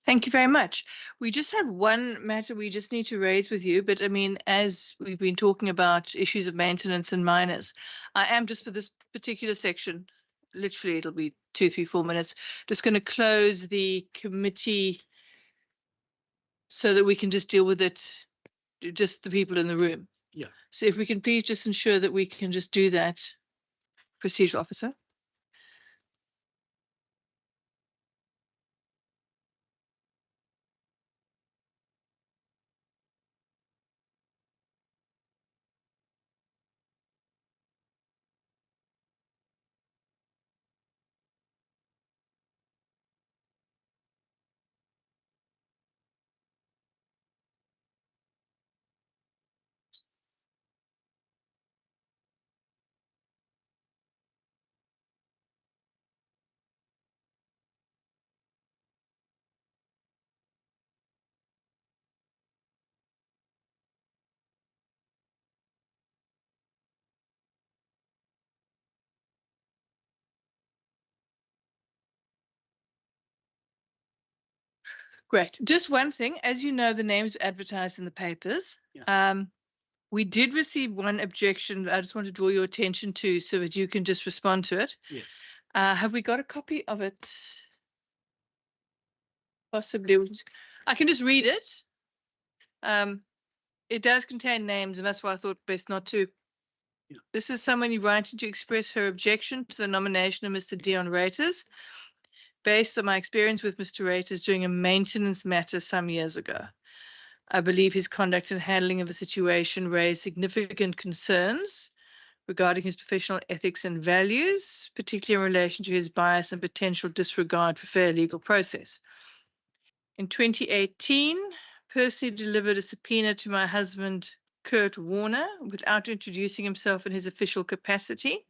Thank you very much. We just have one matter we just need to raise with you, but I mean, as we've been talking about issues of maintenance and minors, I am just for this particular section, literally it'll be 2, 3, 4 minutes, just going to close the committee so that we can just deal with it, just the people in the room. Yeah. So if we can please just ensure that we can just do that, Procedural Officer. Great. Just one thing, as you know, the names were advertised in the papers. Yeah. We did receive one objection. I just want to draw your attention to so that you can just respond to it. Yes. Have we got a copy of it? Possibly. I can just read it. It does contain names, and that's why I thought best not to. Yeah. This is someone writing to express her objection to the nomination of Mr. Dion Reuters, based on my experience with Mr. Reuters during a maintenance matter some years ago. I believe his conduct and handling of the situation raised significant concerns regarding his professional ethics and values, particularly in relation to his bias and potential disregard for fair legal process. In 2018, personally delivered a subpoena to my husband, Kurt Warner, without introducing himself in his official capacity.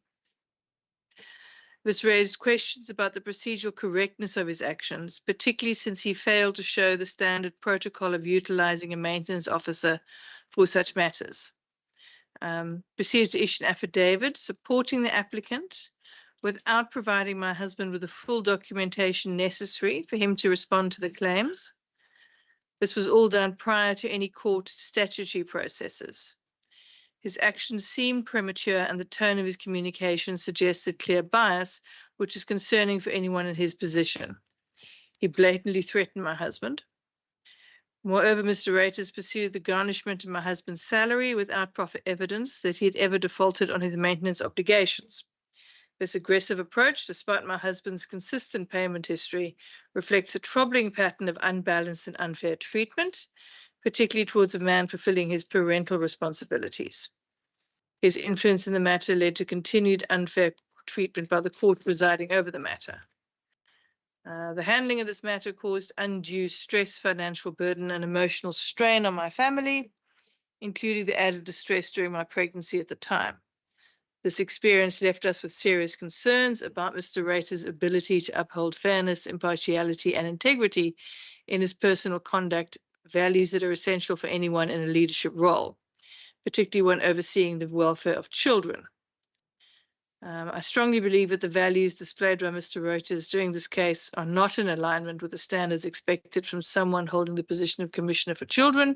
This raised questions about the procedural correctness of his actions, particularly since he failed to show the standard protocol of utilizing a maintenance officer for such matters. Proceeded to issue an affidavit supporting the applicant without providing my husband with the full documentation necessary for him to respond to the claims. This was all done prior to any court statutory processes. His actions seemed premature, and the tone of his communication suggested clear bias, which is concerning for anyone in his position. He blatantly threatened my husband. Moreover, Mr. Reuters pursued the garnishment of my husband's salary without proper evidence that he had ever defaulted on his maintenance obligations. This aggressive approach, despite my husband's consistent payment history, reflects a troubling pattern of unbalanced and unfair treatment, particularly towards a man fulfilling his parental responsibilities. His influence in the matter led to continued unfair treatment by the court presiding over the matter. The handling of this matter caused undue stress, financial burden, and emotional strain on my family, including the added distress during my pregnancy at the time. This experience left us with serious concerns about Mr. Reuters' ability to uphold fairness, impartiality, and integrity in his personal conduct, values that are essential for anyone in a leadership role, particularly when overseeing the welfare of children. I strongly believe that the values displayed by Mr. Reuters during this case are not in alignment with the standards expected from someone holding the position of Commissioner for Children.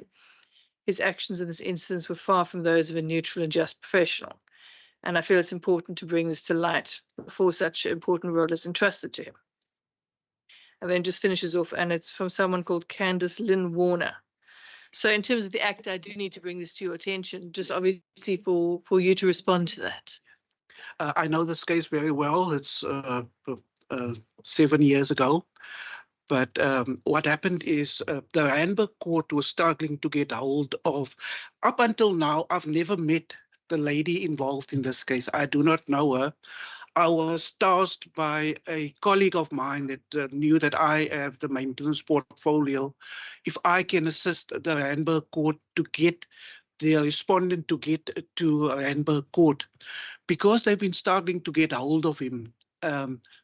His actions in this instance were far from those of a neutral and just professional, and I feel it's important to bring this to light before such an important role is entrusted to him. And then just finishes off, and it's from someone called Candace Lynn Warner. So in terms of the act, I do need to bring this to your attention, just obviously for you to respond to that. I know this case very well. It's 7 years ago. But what happened is the Randburg court was struggling to get hold of. Up until now, I've never met the lady involved in this case. I do not know her. I was tasked by a colleague of mine that knew that I have the maintenance portfolio. If I can assist the Randburg court to get the respondent to get to Randburg court, because they've been struggling to get hold of him.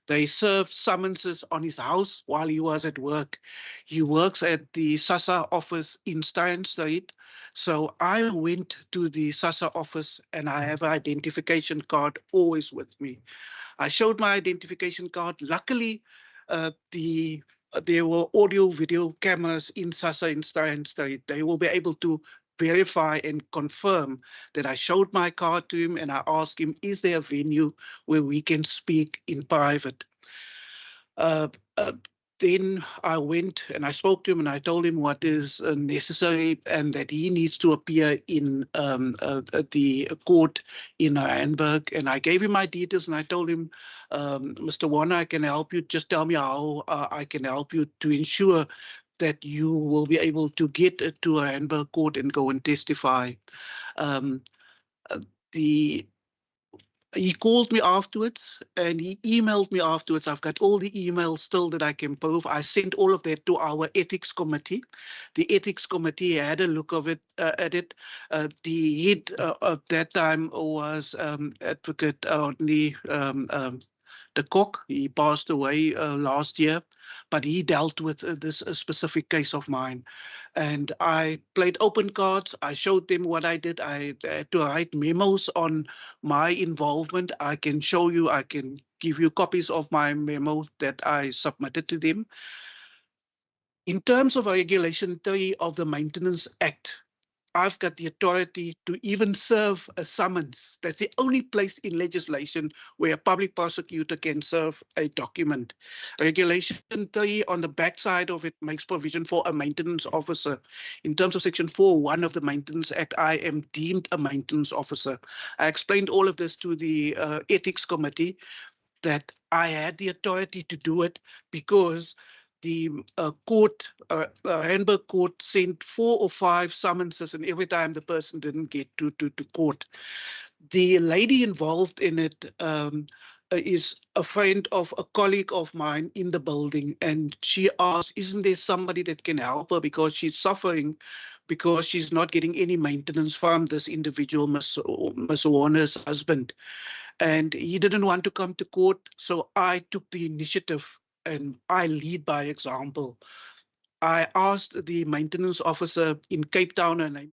They served summonses on his house while he was at work. He works at the SASSA office in Stein Street. So I went to the SASSA office, and I have an identification card always with me. I showed my identification card. Luckily, there were audio video cameras in SASSA in Stein Street. They will be able to verify and confirm that I showed my card to him, and I asked him, is there a venue where we can speak in private? Then I went and I spoke to him, and I told him what is necessary, and that he needs to appear in the court in Randburg. And I gave him my details, and I told him, Mr. Warner, I can help you. Just tell me how I can help you to ensure that you will be able to get to a Randburg court and go and testify. He called me afterwards, and he emailed me afterwards. I've got all the emails still that I can prove. I sent all of that to our ethics committee. The ethics committee had a look of it at it. The head of that time was Advocate Rodney de Kok. He passed away last year, but he dealt with this specific case of mine. And I played open cards. I showed them what I did. I had to write memos on my involvement. I can show you, I can give you copies of my memo that I submitted to them. In terms of Regulation 3 of the Maintenance Act, I've got the authority to even serve a summons. That's the only place in legislation where a public prosecutor can serve a document. Regulation 3 on the backside of it makes provision for a maintenance officer. In terms of Section 4.1 of the Maintenance Act, I am deemed a maintenance officer. I explained all of this to the Ethics Committee, that I had the authority to do it because the Randburg court sent 4 or 5 summonses, and every time the person didn't get to court. The lady involved in it is a friend of a colleague of mine in the building, and she asked, isn't there somebody that can help her because she's suffering because she's not getting any maintenance from this individual, Ms. Warner's husband. And he didn't want to come to court, so I took the initiative, and I lead by example. I asked the maintenance officer in Cape Town, her name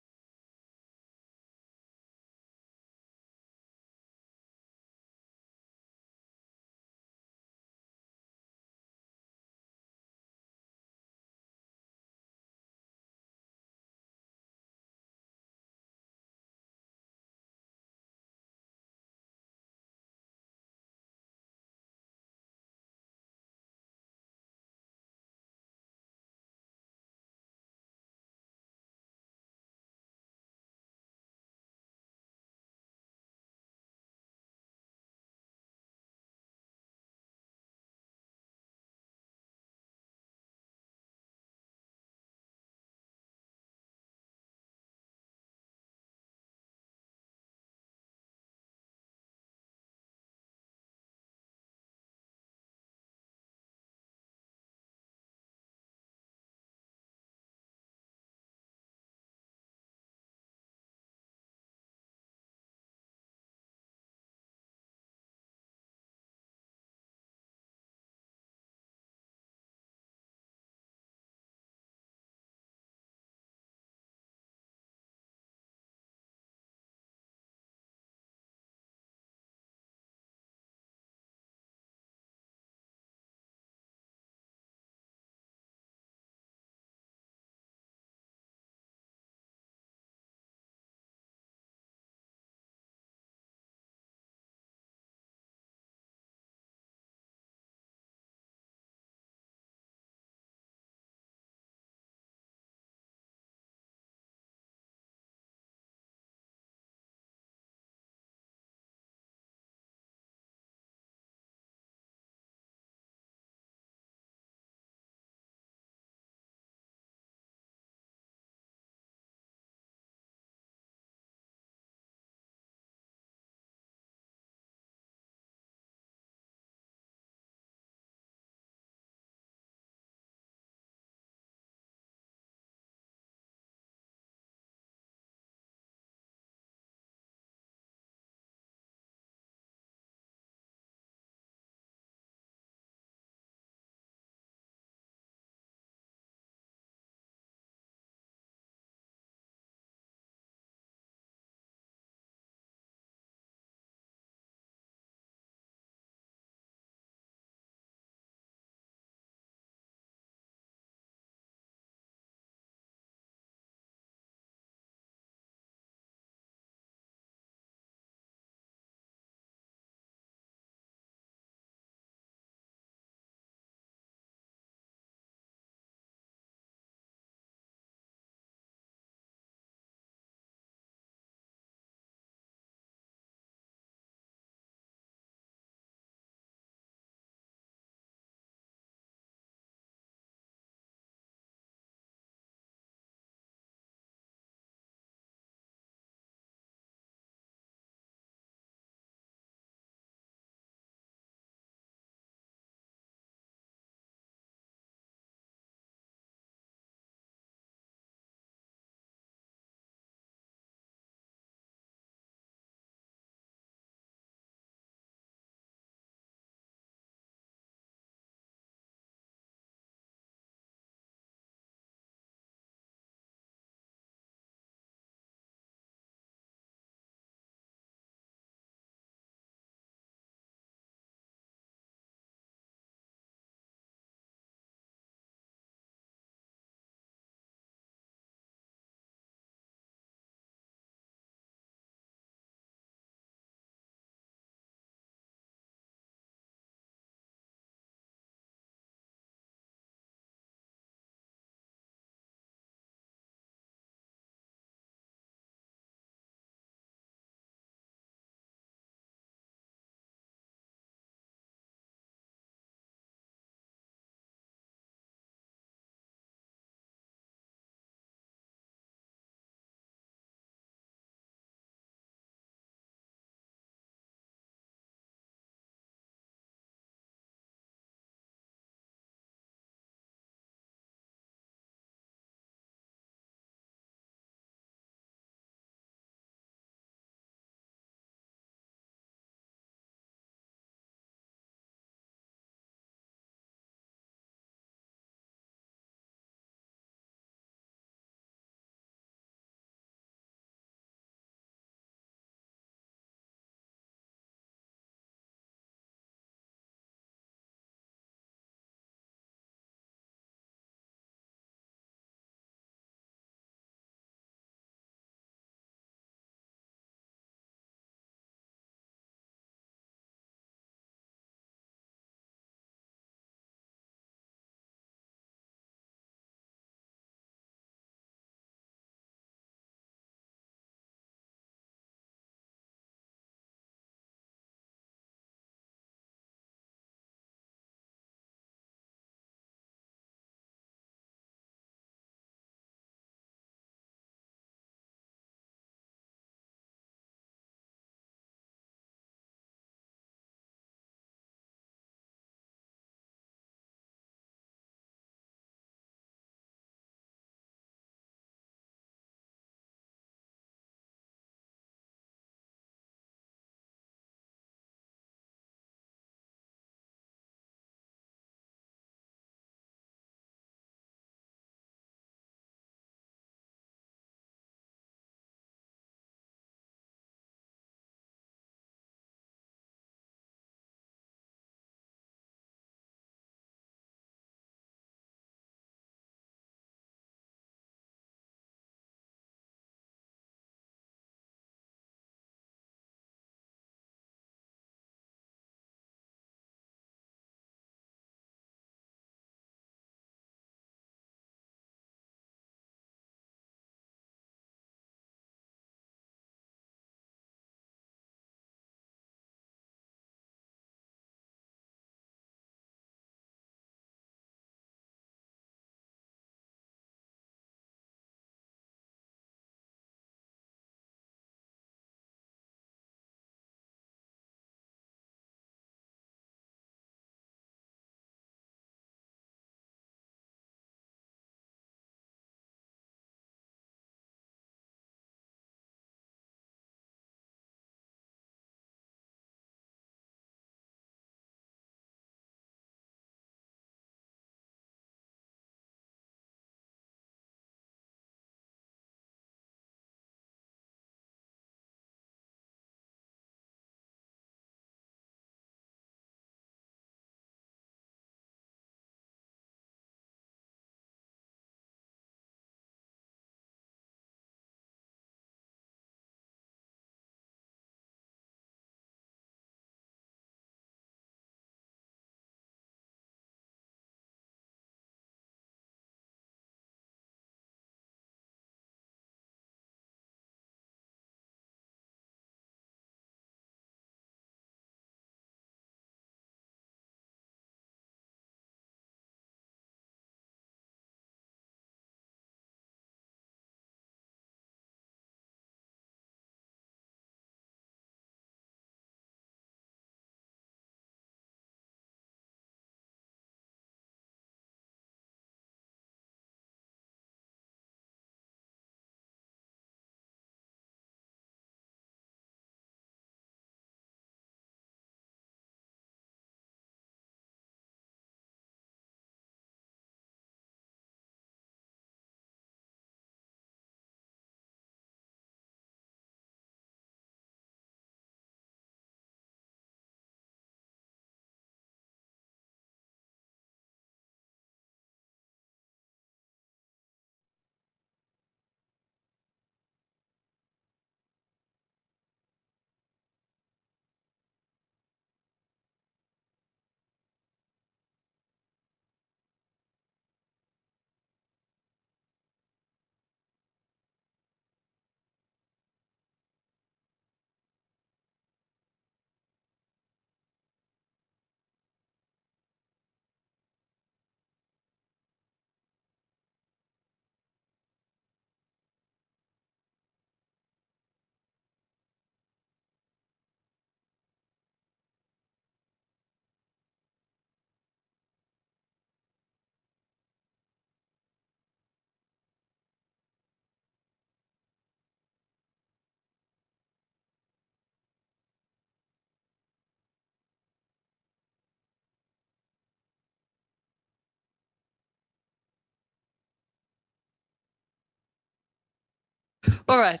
All right.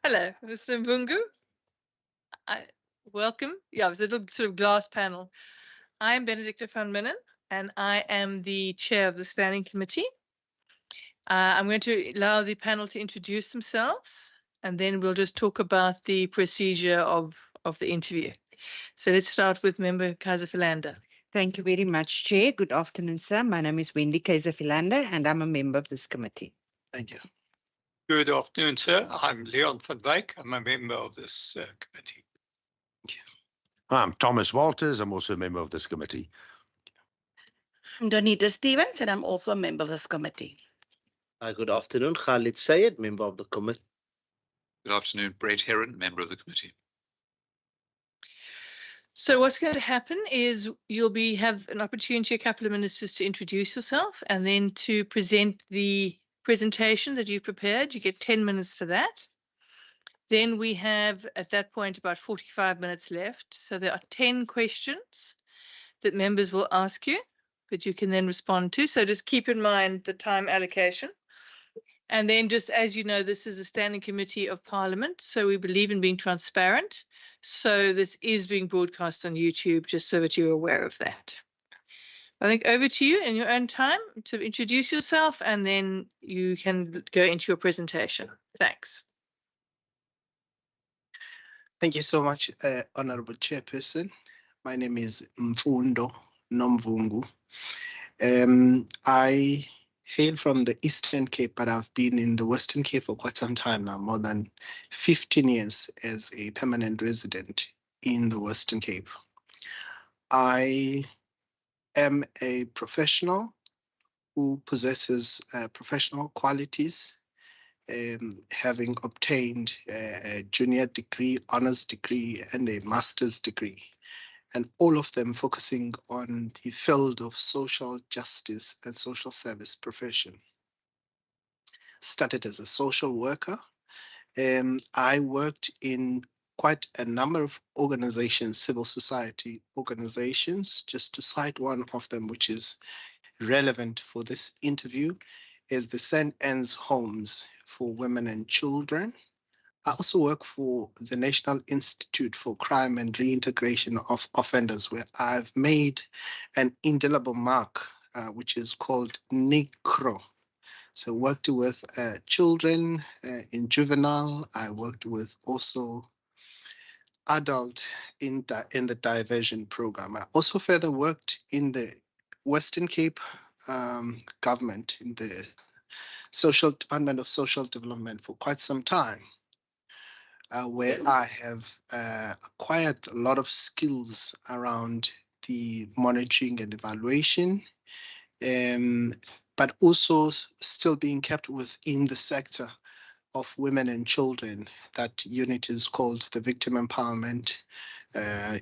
Hello, Mr. Mbungu. Welcome. Yeah, it was a little sort of glass panel. I'm Benedicta van Minnen, and I am the chair of the standing committee. I'm going to allow the panel to introduce themselves, and then we'll just talk about the procedure of the interview. So let's start with Member Kaiser-Philander. Thank you very much, Chair. Good afternoon, sir. My name is Wendy Kaiser-Philander, and I'm a member of this committee. Thank you. Good afternoon, sir. I'm Leon van Wyk. I'm a member of this committee. I'm Thomas Walters. I'm also a member of this committee. I'm Donita Stevens, and I'm also a member of this committee. Good afternoon, Khalid Sayed, member of the committee. Good afternoon, Brett Heron, member of the committee. So what's going to happen is you'll have an opportunity, a couple of minutes just to introduce yourself and then to present the presentation that you've prepared. You get 10 minutes for that. Then we have, at that point, about 45 minutes left. So there are 10 questions that members will ask you that you can then respond to. So just keep in mind the time allocation. And then just as you know, this is a standing committee of Parliament, so we believe in being transparent. So this is being broadcast on YouTube, just so that you're aware of that. I think over to you in your own time to introduce yourself, and then you can go into your presentation. Thanks. Thank you so much, Honorable Chairperson. My name is Mfundo Nomvungu. I hail from the Eastern Cape, but I've been in the Western Cape for quite some time now, more than 15 years as a permanent resident in the Western Cape. I am a professional who possesses professional qualities, having obtained a junior degree, honors degree, and a master's degree, and all of them focusing on the field of social justice and social service profession. Started as a social worker. I worked in quite a number of organizations, civil society organizations. Just to cite one of them, which is relevant for this interview, is the St. Anne's Homes for Women and Children. I also work for the National Institute for Crime and Reintegration of Offenders, where I've made an indelible mark, which is called NICRO. So worked with children in juvenile. I worked with also adult in the diversion program. I also further worked in the Western Cape government in the Social Department of Social Development for quite some time. Where I have acquired a lot of skills around the monitoring and evaluation, but also still being kept within the sector of women and children. That unit is called the Victim Empowerment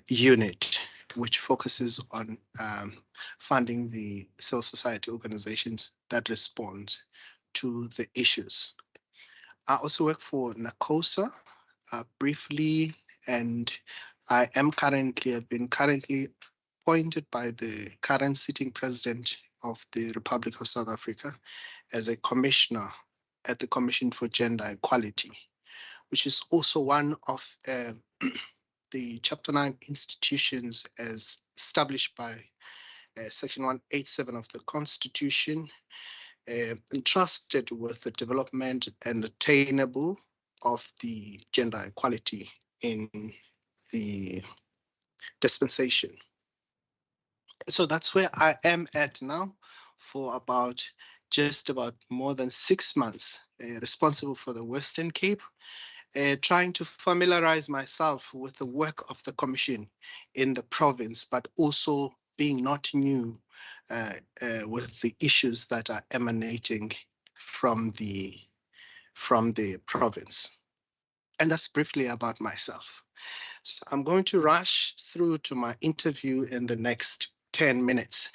Unit, which focuses on funding the civil society organizations that respond to the issues. I also work for NACOSA, briefly, and I have been currently appointed by the current sitting president of the Republic of South Africa as a commissioner at the Commission for Gender Equality, which is also one of the Chapter 9 institutions as established by Section 187 of the Constitution, entrusted with the development and attainable of the gender equality in the dispensation. So that's where I am at now for just about more than 6 months, responsible for the Western Cape, trying to familiarize myself with the work of the Commission in the province, but also being not new with the issues that are emanating from the province. And that's briefly about myself. So I'm going to rush through to my interview in the next 10 minutes.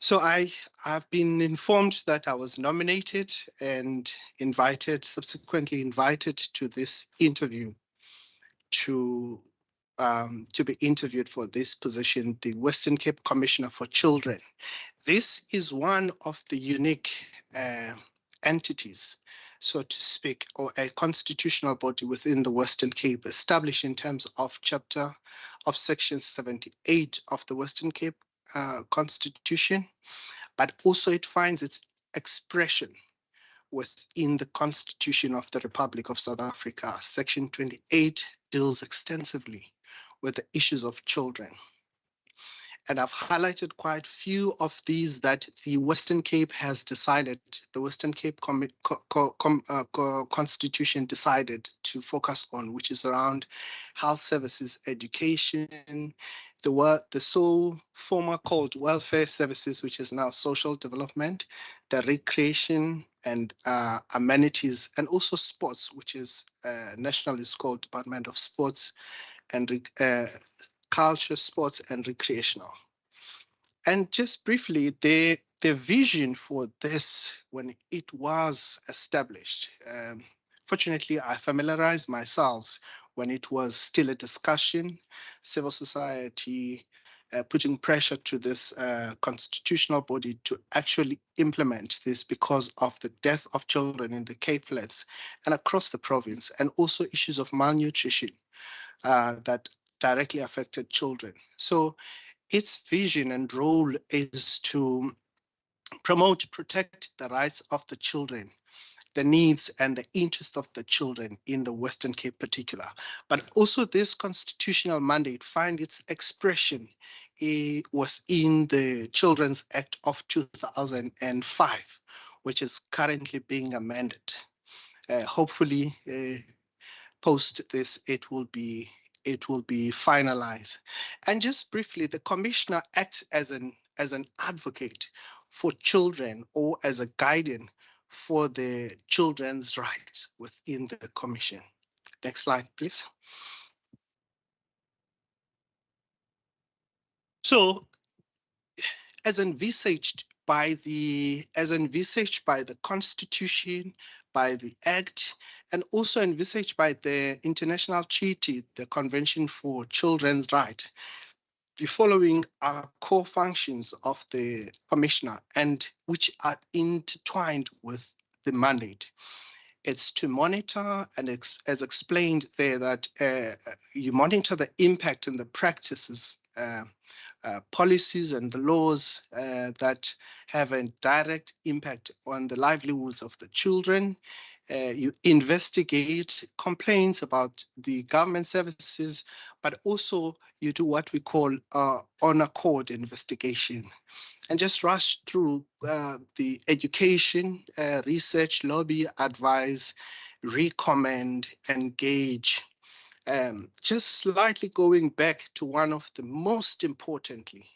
So I've been informed that I was nominated and subsequently invited to this interview to be interviewed for this position, the Western Cape Commissioner for Children. This is one of the unique entities so to speak, or a constitutional body within the Western Cape, established in terms of chapter of section 78 of the Western Cape Constitution, but also it finds its expression within the Constitution of the Republic of South Africa. Section 28 deals extensively with the issues of children. And I've highlighted quite few of these that the Western Cape has decided, the Western Cape Constitution decided to focus on, which is around health services, education, the so former called welfare services, which is now social development, the recreation and amenities, and also sports, which is nationally called Department of Sports and Culture, Sports and Recreational. And just briefly, the vision for this when it was established, fortunately, I familiarized myself when it was still a discussion, civil society putting pressure to this constitutional body to actually implement this because of the death of children in the Cape Flats and across the province, and also issues of malnutrition that directly affected children. So its vision and role is to promote, protect the rights of the children, the needs and the interests of the children in the Western Cape particular. But also this constitutional mandate finds its expression within the Children's Act of 2005, which is currently being amended. Hopefully, post this, it will be finalized. And just briefly, the commissioner acts as an advocate for children or as a guardian for the children's rights within the commission. Next slide, please. So, as envisaged by the Constitution, by the Act, and also envisaged by the international treaty, the Convention for Children's Rights, the following are core functions of the commissioner, and which are intertwined with the mandate. It's to monitor, and as explained there, that you monitor the impact and the practices, policies and the laws that have a direct impact on the livelihoods of the children. You investigate complaints about the government services, but also you do what we call on accord investigation. And just rush through the education, research, lobby, advise, recommend, engage. Just slightly going back to one of the most importantly,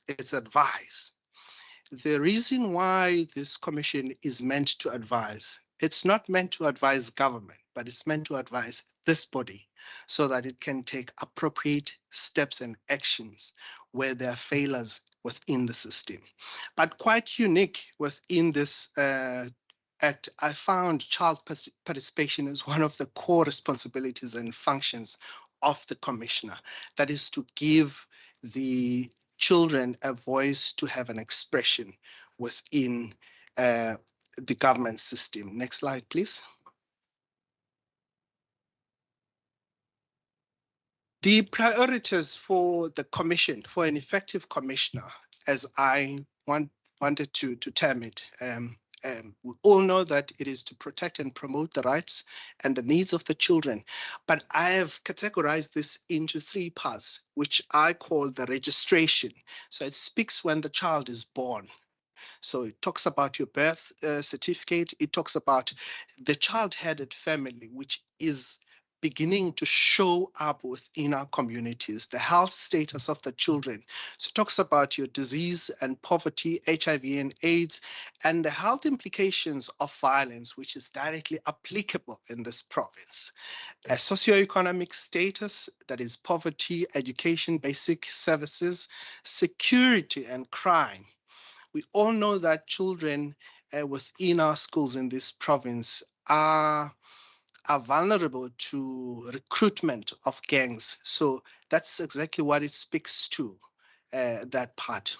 it's advise. The reason why this commission is meant to advise, it's not meant to advise government, but it's meant to advise this body so that it can take appropriate steps and actions where there are failures within the system. But quite unique within this Act, I found child participation as one of the core responsibilities and functions of the commissioner. That is to give the children a voice to have an expression within the government system. Next slide, please. The priorities for the commission, for an effective commissioner, as I wanted to term it, we all know that it is to protect and promote the rights and the needs of the children. But I have categorized this into three parts, which I call the registration. So it speaks when the child is born. So it talks about your birth certificate. It talks about the child-headed family, which is beginning to show up within our communities, the health status of the children. So it talks about your disease and poverty, HIV and AIDS, and the health implications of violence, which is directly applicable in this province. A socioeconomic status, that is poverty, education, basic services, security and crime. We all know that children within our schools in this province are vulnerable to recruitment of gangs. So that's exactly what it speaks to, that part.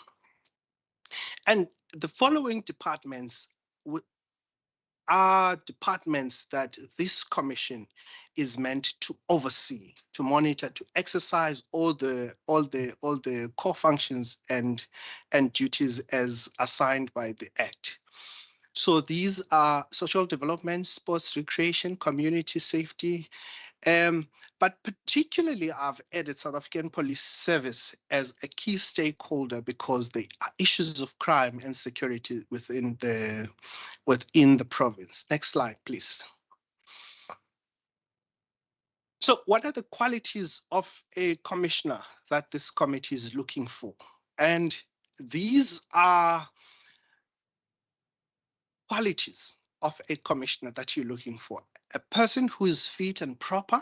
And the following departments are departments that this commission is meant to oversee, to monitor, to exercise all the core functions and duties as assigned by the Act. So these are social development, sports, recreation, community safety, but particularly I've added South African Police Service as a key stakeholder because there are issues of crime and security within the province. Next slide, please. So what are the qualities of a commissioner that this committee is looking for? And these are qualities of a commissioner that you're looking for. A person who is fit and proper.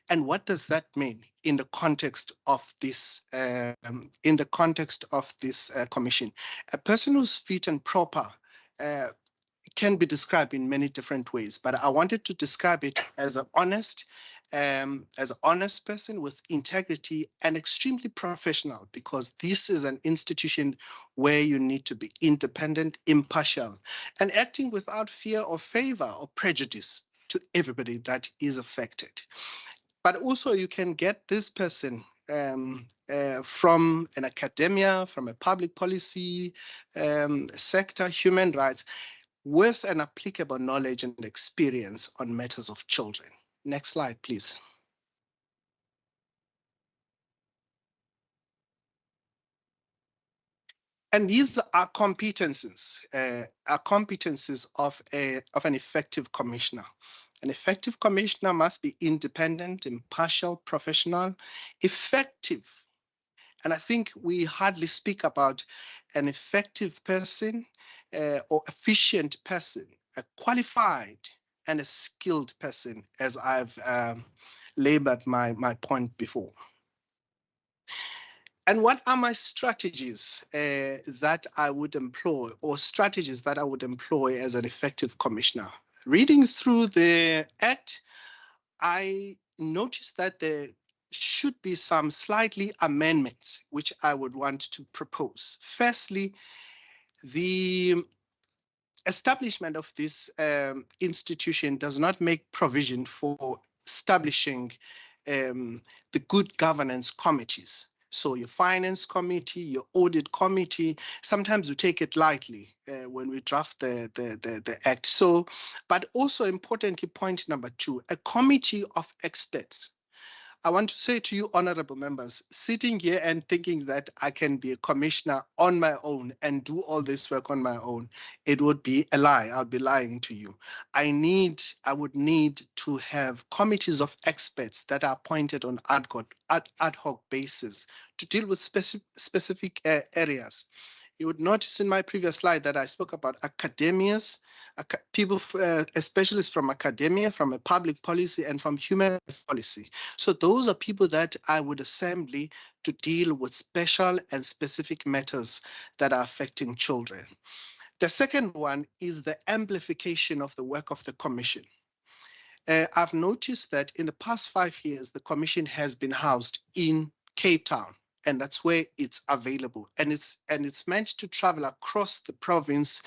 And what does that mean in the context of this commission? A person who's fit and proper can be described in many different ways, but I wanted to describe it as an honest person with integrity and extremely professional, because this is an institution where you need to be independent, impartial, and acting without fear or favor or prejudice to everybody that is affected. But also you can get this person from an academia, from a public policy sector, human rights, with an applicable knowledge and experience on matters of children. Next slide, please. And these are competencies of an effective commissioner. An effective commissioner must be independent, impartial, professional, effective. And I think we hardly speak about an effective person or efficient person, a qualified and a skilled person, as I've labored my point before. And what are my strategies that I would employ, or strategies that I would employ as an effective commissioner? Reading through the Act, I noticed that there should be some slightly amendments which I would want to propose. Firstly, the establishment of this institution does not make provision for establishing the good governance committees. So your finance committee, your audit committee, sometimes we take it lightly when we draft the Act. So, but also importantly, point number 2, a committee of experts. I want to say to you, honorable members, sitting here and thinking that I can be a commissioner on my own and do all this work on my own, it would be a lie. I'll be lying to you. I would need to have committees of experts that are appointed on ad hoc basis to deal with specific areas. You would notice in my previous slide that I spoke about academias, people, specialists from academia, from a public policy, and from human rights policy. So those are people that I would assemble to deal with special and specific matters that are affecting children. The second one is the amplification of the work of the Commission. I've noticed that in the past 5 years, the Commission has been housed in Cape Town, and that's where it's available. And it's meant to travel across the province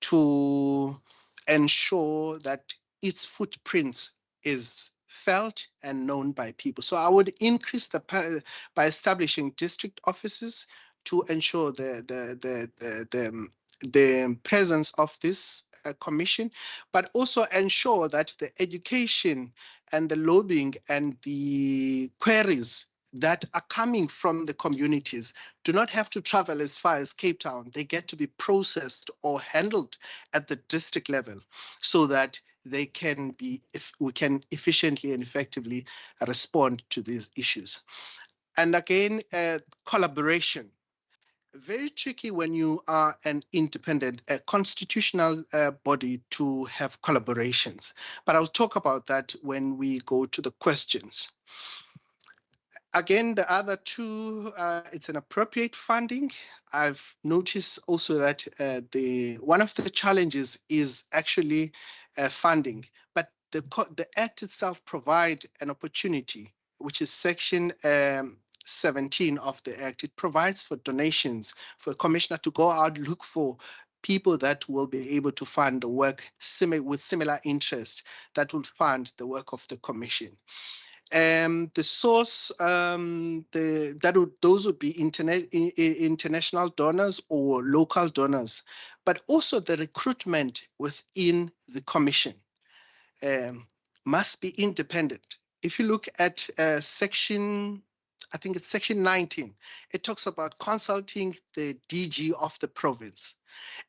to ensure that its footprint is felt and known by people. So I would increase by establishing district offices to ensure the presence of this commission, but also ensure that the education and the lobbying and the queries that are coming from the communities do not have to travel as far as Cape Town. They get to be processed or handled at the district level so that they can be, we can efficiently and effectively respond to these issues. And again, collaboration. Very tricky when you are an independent, constitutional body to have collaborations. But I'll talk about that when we go to the questions. Again, the other two, it's an appropriate funding. I've noticed also that one of the challenges is actually funding, but the Act itself provides an opportunity, which is Section 17 of the Act. It provides for donations for a commissioner to go out, look for people that will be able to fund the work with similar interest that will fund the work of the commission. The source, those would be international donors or local donors, but also the recruitment within the commission must be independent. If you look at section, I think it's section 19, it talks about consulting the DG of the province.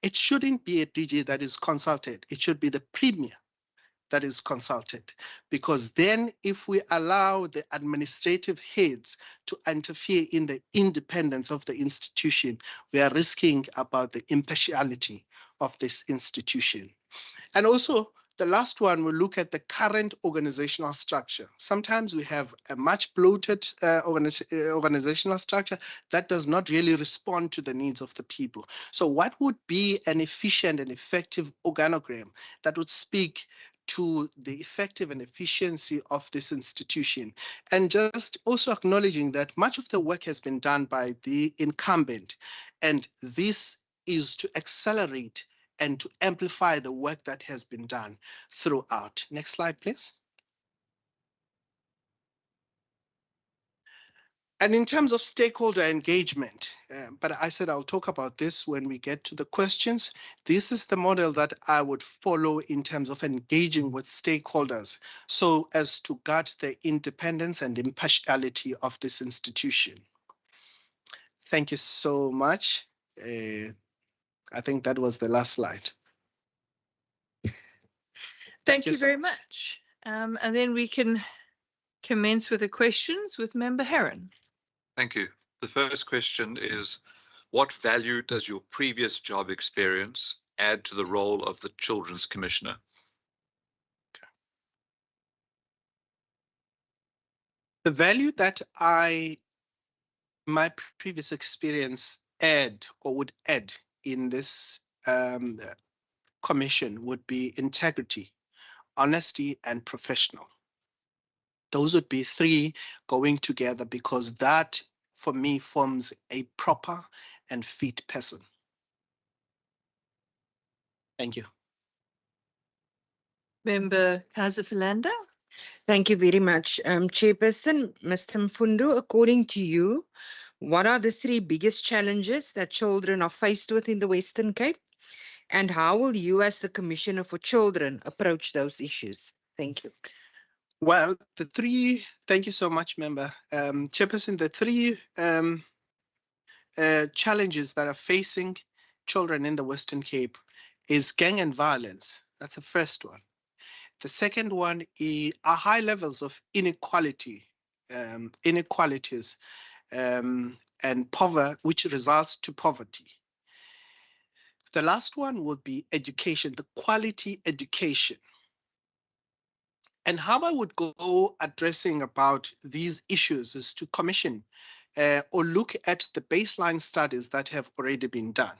It shouldn't be a DG that is consulted. It should be the premier that is consulted, because then if we allow the administrative heads to interfere in the independence of the institution, we are risking about the impartiality of this institution. And also, the last one, we'll look at the current organizational structure. Sometimes we have a much bloated organizational structure that does not really respond to the needs of the people. So what would be an efficient and effective organogram that would speak to the effective and efficiency of this institution? And just also acknowledging that much of the work has been done by the incumbent, and this is to accelerate and to amplify the work that has been done throughout. Next slide, please. And in terms of stakeholder engagement, but I said I'll talk about this when we get to the questions. This is the model that I would follow in terms of engaging with stakeholders so as to guard the independence and impartiality of this institution. Thank you so much. I think that was the last slide. Thank you very much. And then we can commence with the questions with Member Heron. Thank you. The first question is, what value does your previous job experience add to the role of the Children's Commissioner? The value that my previous experience would add in this commission would be integrity, honesty, and professional. Those would be three going together, because that, for me, forms a proper and fit person. Thank you. Member Kazafilanda. Thank you very much. Chairperson, Mr. Mfundo, according to you, what are the three biggest challenges that children are faced with in the Western Cape? And how will you, as the Commissioner for Children, approach those issues? Thank you. Well, thank you so much, Member. Chairperson, the three challenges that are facing children in the Western Cape is gang and violence. That's the first one. The second one are high levels of inequalities and poverty, which results to poverty. The last one would be education, the quality education. And how I would go addressing about these issues is to commission or look at the baseline studies that have already been done.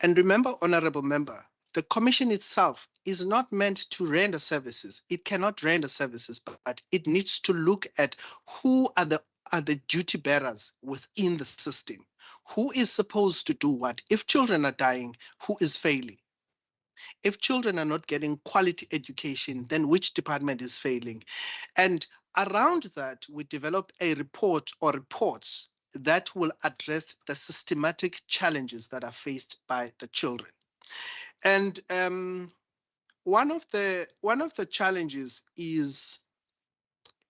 And remember, Honorable Member, the commission itself is not meant to render services. It cannot render services, but it needs to look at who are the duty bearers within the system. Who is supposed to do what? If children are dying, who is failing? If children are not getting quality education, then which department is failing? And around that, we develop a report or reports that will address the systematic challenges that are faced by the children. And one of the challenges is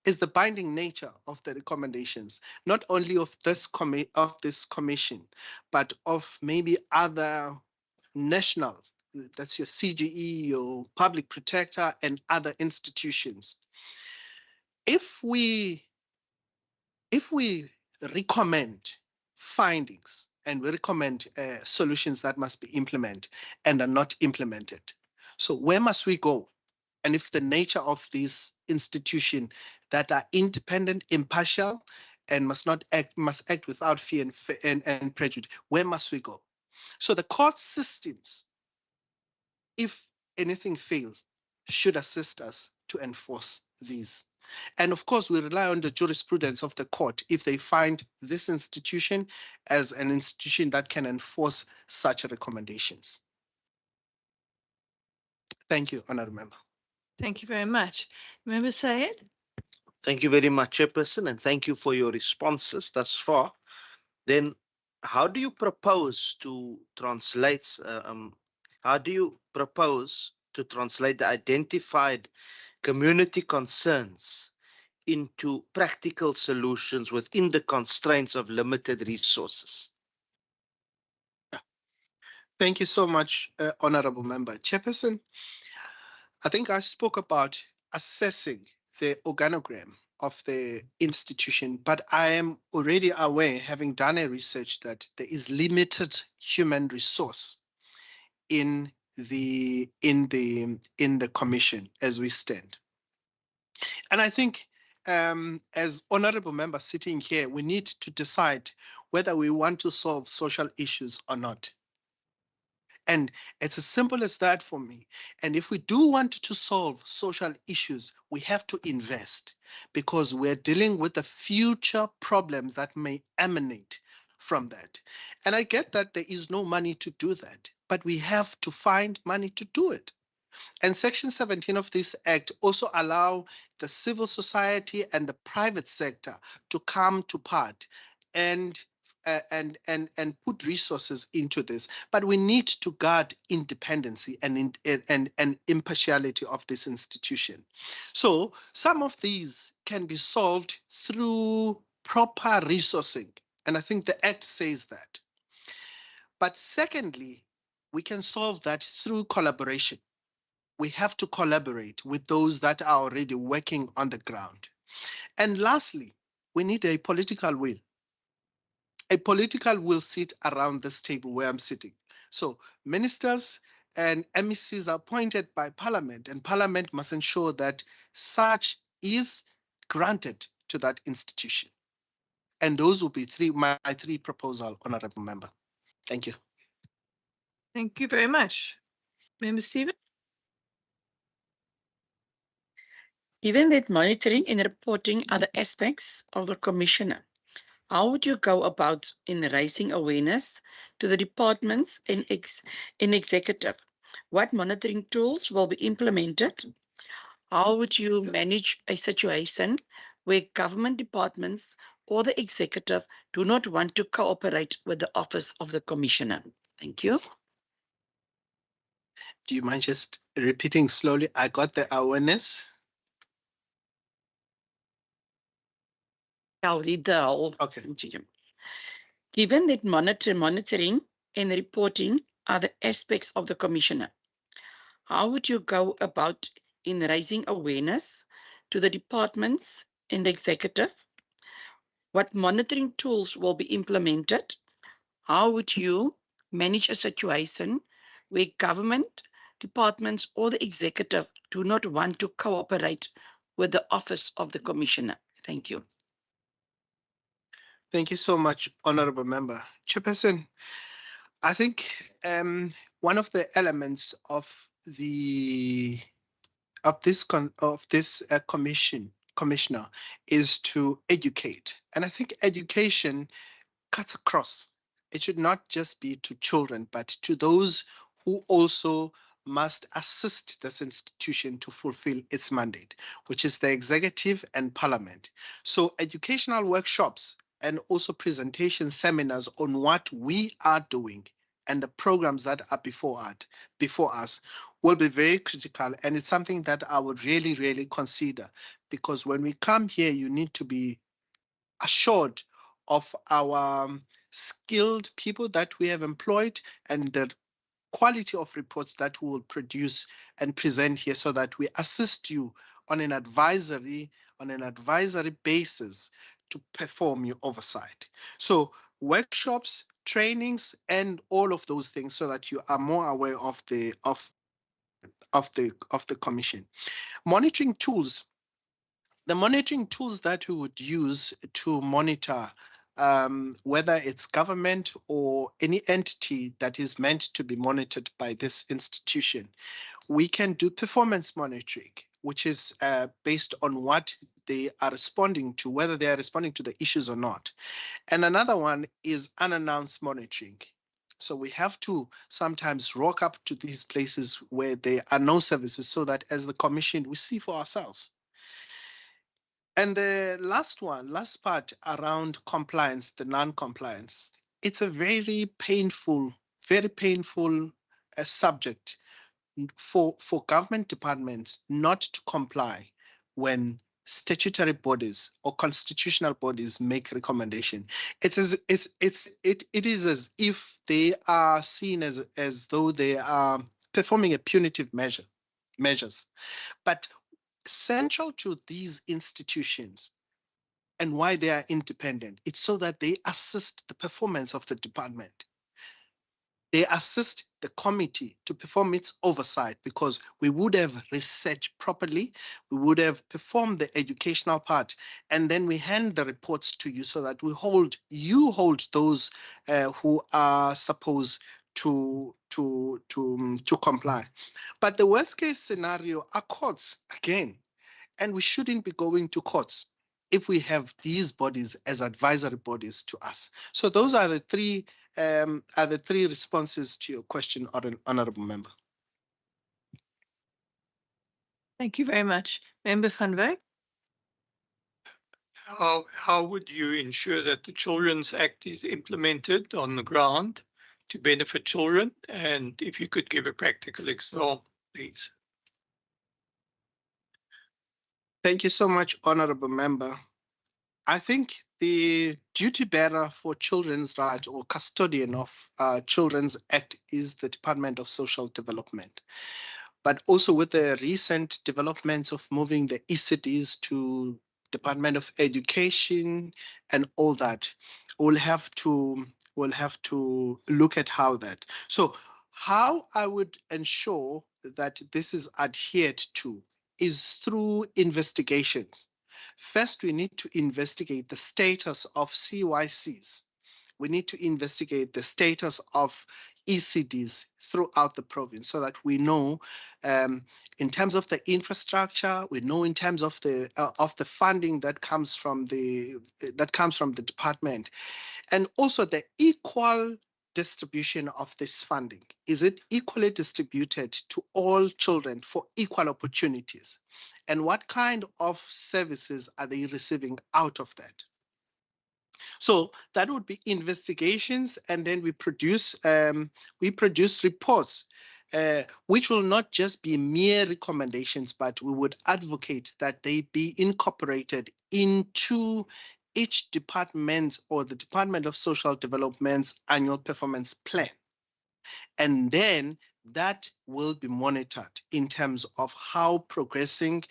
the binding nature of the recommendations, not only of this commission, but of maybe other national, that's your CGE, your public protector, and other institutions. If we recommend findings and we recommend solutions that must be implemented and are not implemented, so where must we go? And if the nature of these institutions that are independent, impartial, and must act without fear and prejudice, where must we go? So the court systems, if anything fails, should assist us to enforce these. And of course, we rely on the jurisprudence of the court if they find this institution as an institution that can enforce such recommendations. Thank you, Honourable Member. Thank you very much. Member Sayed? Thank you very much, Chairperson, and thank you for your responses thus far. Then, how do you propose to translate? How do you propose to translate the identified community concerns into practical solutions within the constraints of limited resources? Thank you so much, Honourable Member. Chairperson, I think I spoke about assessing the organogram of the institution, but I am already aware, having done a research, that there is limited human resource in the commission as we stand. And I think as honourable members sitting here, we need to decide whether we want to solve social issues or not. And it's as simple as that for me. And if we do want to solve social issues, we have to invest, because we're dealing with the future problems that may emanate from that. And I get that there is no money to do that, but we have to find money to do it. And Section 17 of this Act also allow the civil society and the private sector to come to part and put resources into this. But we need to guard independency and impartiality of this institution. So some of these can be solved through proper resourcing. And I think the Act says that. But secondly, we can solve that through collaboration. We have to collaborate with those that are already working on the ground. And lastly, we need a political will. A political will sit around this table where I'm sitting. So ministers and MECs are appointed by Parliament, and Parliament must ensure that such is granted to that institution. And those will be my three proposals, Honourable Member. Thank you. Thank you very much. Member Stephen? Given that monitoring and reporting are the aspects of the Commissioner, how would you go about in raising awareness to the departments in executive? What monitoring tools will be implemented? How would you manage a situation where government departments or the executive do not want to cooperate with the Office of the Commissioner? Thank you. Do you mind just repeating slowly? I got the awareness. I'll read the whole. Okay. Given that monitoring and reporting are the aspects of the Commissioner, how would you go about in raising awareness to the departments and the executive? What monitoring tools will be implemented? How would you manage a situation where government departments or the executive do not want to cooperate with the Office of the Commissioner? Thank you. Thank you so much, Honourable Member. Chairperson, I think one of the elements of this commissioner is to educate, and I think education cuts across. It should not just be to children, but to those who also must assist this institution to fulfill its mandate, which is the executive and Parliament. So educational workshops and also presentation seminars on what we are doing and the programs that are before us will be very critical. And it's something that I would really, really consider, because when we come here, you need to be assured of our skilled people that we have employed and the quality of reports that we will produce and present here, so that we assist you on an advisory basis to perform your oversight. So workshops, trainings, and all of those things, so that you are more aware of the commission. Monitoring tools. The monitoring tools that we would use to monitor whether it's government or any entity that is meant to be monitored by this institution, we can do performance monitoring, which is based on what they are responding to, whether they are responding to the issues or not. And another one is unannounced monitoring. So we have to sometimes rock up to these places where there are no services so that as the commission, we see for ourselves. And the last part around compliance, the non-compliance, it's a very painful subject for government departments not to comply when statutory bodies or constitutional bodies make recommendation. It is as if they are seen as though they are performing a punitive measures. But central to these institutions and why they are independent, it's so that they assist the performance of the department. They assist the committee to perform its oversight, because we would have researched properly, we would have performed the educational part, and then we hand the reports to you so that you hold those who are supposed to comply. But the worst case scenario are courts again, and we shouldn't be going to courts if we have these bodies as advisory bodies to us. So those are the three responses to your question, Honourable Member. Thank you very much. Member van Wyk. How would you ensure that the Children's Act is implemented on the ground to benefit children? And if you could give a practical example, please. Thank you so much, Honourable Member. I think the duty bearer for children's rights or custodian of Children's Act is the Department of Social Development. But also with the recent developments of moving the ECDs to Department of Education and all that, we'll have to look at how that. So how I would ensure that this is adhered to is through investigations. First, we need to investigate the status of CYCs. We need to investigate the status of ECDs throughout the province so that we know in terms of the infrastructure, we know in terms of the funding that comes from the department, and also the equal distribution of this funding. Is it equally distributed to all children for equal opportunities? And what kind of services are they receiving out of that? So that would be investigations, and then we produce reports, which will not just be mere recommendations, but we would advocate that they be incorporated into each department or the Department of Social Development's annual performance plan. And then that will be monitored in terms of how progressing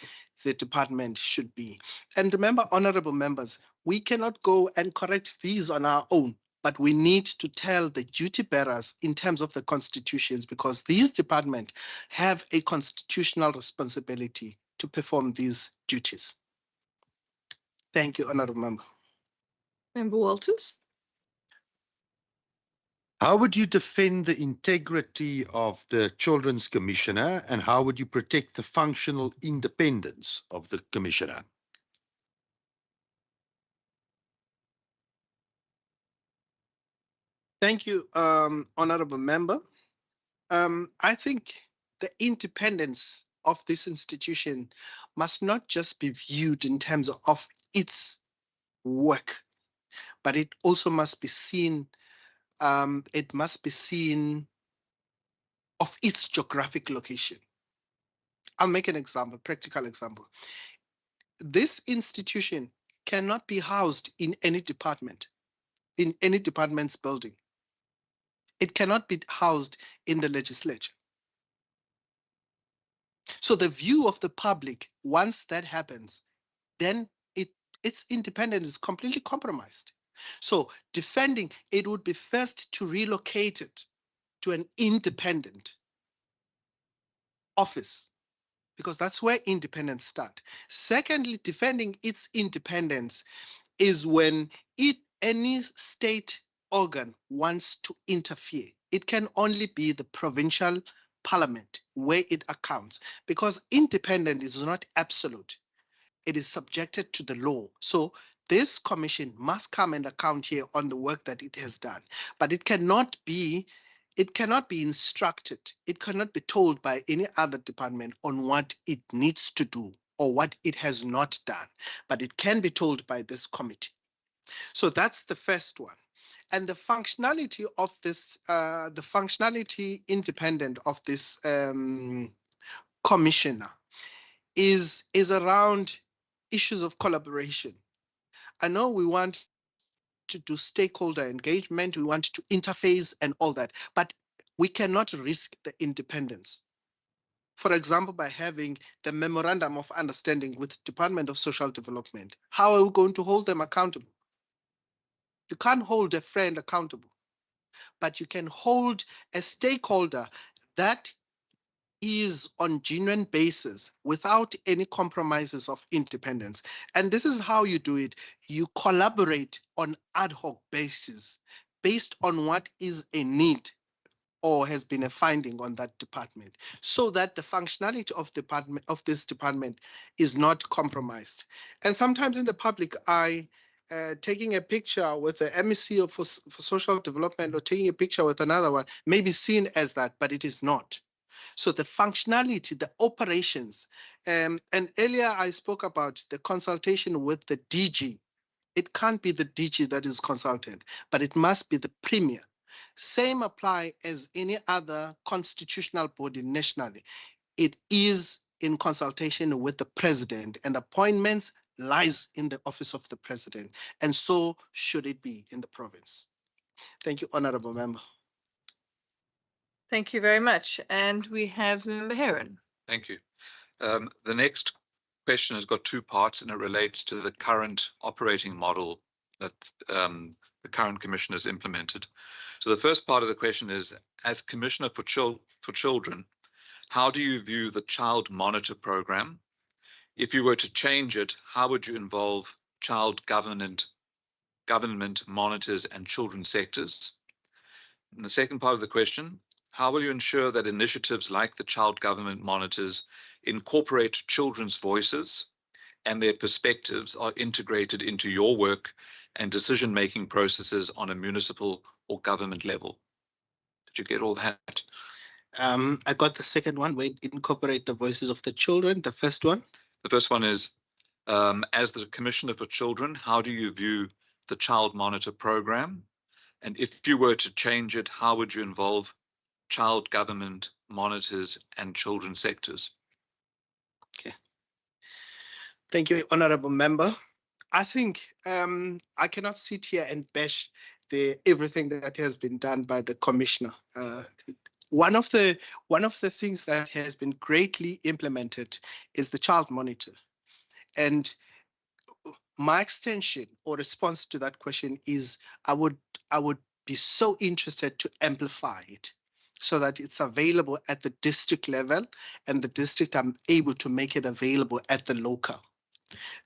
the department should be. And remember, honorable members, we cannot go and correct these on our own, but we need to tell the duty bearers in terms of the constitutions, because these departments have a constitutional responsibility to perform these duties. Thank you, honorable member. Member Walters. How would you defend the integrity of the Children's Commissioner, and how would you protect the functional independence of the Commissioner? Thank you, honorable member. I think the independence of this institution must not just be viewed in terms of its work, but it also must be seen of its geographic location. I'll make an example, practical example. This institution cannot be housed in any department, in any department's building. It cannot be housed in the legislature. So the view of the public, once that happens, then its independence is completely compromised. So defending it would be first to relocate it to an independent office, because that's where independence starts. Secondly, defending its independence is when any state organ wants to interfere. It can only be the provincial parliament where it accounts, because independence is not absolute. It is subjected to the law. So this commission must come and account here on the work that it has done, but it cannot be instructed. It cannot be told by any other department on what it needs to do or what it has not done, but it can be told by this committee. So that's the first one. And the functionality of this, the functionality independent of this commissioner is around issues of collaboration. I know we want to do stakeholder engagement, we want to interface and all that, but we cannot risk the independence. For example, by having the memorandum of understanding with Department of Social Development, how are we going to hold them accountable? You can't hold a friend accountable, but you can hold a stakeholder that is on genuine basis without any compromises of independence. And this is how you do it. You collaborate on ad hoc basis based on what is a need or has been a finding on that department, so that the functionality of this department is not compromised. And sometimes in the public eye, taking a picture with the MEC for social development or taking a picture with another one may be seen as that, but it is not. So the functionality, the operations, and earlier I spoke about the consultation with the DG. It can't be the DG that is consulted, but it must be the premier. Same apply as any other constitutional body nationally. It is in consultation with the president, and appointments lies in the office of the president, and so should it be in the province. Thank you, Honorable Member. Thank you very much. And we have Member Heron. Thank you. The next question has got two parts, and it relates to the current operating model that the current commission has implemented. So the first part of the question is, as Commissioner for Children, how do you view the Child Monitor program? If you were to change it, how would you involve child government monitors and children sectors? And the second part of the question, how will you ensure that initiatives like the child government monitors incorporate children's voices and their perspectives are integrated into your work and decision-making processes on a municipal or government level? Did you get all that? I got the second one, where it incorporate the voices of the children. The first one? The first one is, as the Commissioner for Children, how do you view the Child Monitor program? And if you were to change it, how would you involve child government monitors and children sectors? Okay. Thank you, Honorable Member. I think I cannot sit here and bash everything that has been done by the Commissioner. One of the things that has been greatly implemented is the Child Monitor. And my extension or response to that question is I would be so interested to amplify it so that it's available at the district level, and the district are able to make it available at the local.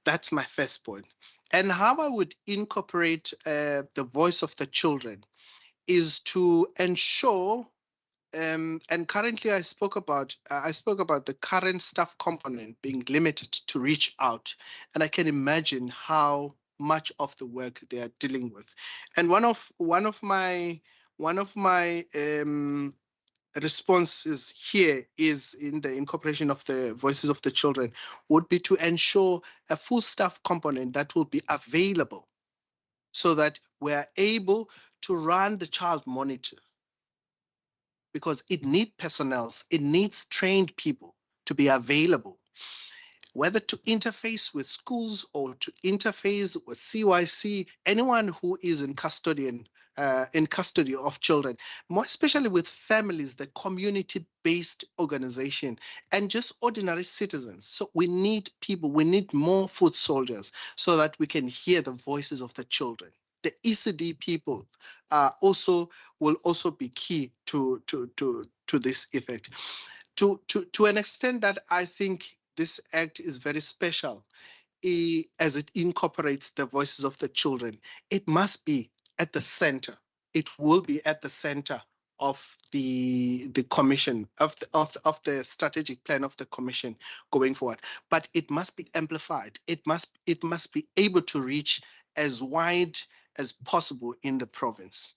That's my first point. And how I would incorporate the voice of the children is to ensure, and currently I spoke about the current staff component being limited to reach out, and I can imagine how much of the work they are dealing with. And one of my responses here is in the incorporation of the voices of the children would be to ensure a full staff component that will be available so that we're able to run the child monitor, because it needs personnel, it needs trained people to be available, whether to interface with schools or to interface with CYC, anyone who is in custody of children, more especially with families, the community-based organization, and just ordinary citizens. So we need people, we need more foot soldiers so that we can hear the voices of the children. The ECD people will also be key to this effect. To an extent that I think this act is very special, as it incorporates the voices of the children. It must be at the center. It will be at the center of the commission, of the strategic plan of the commission going forward. But it must be amplified. It must be able to reach as wide as possible in the province.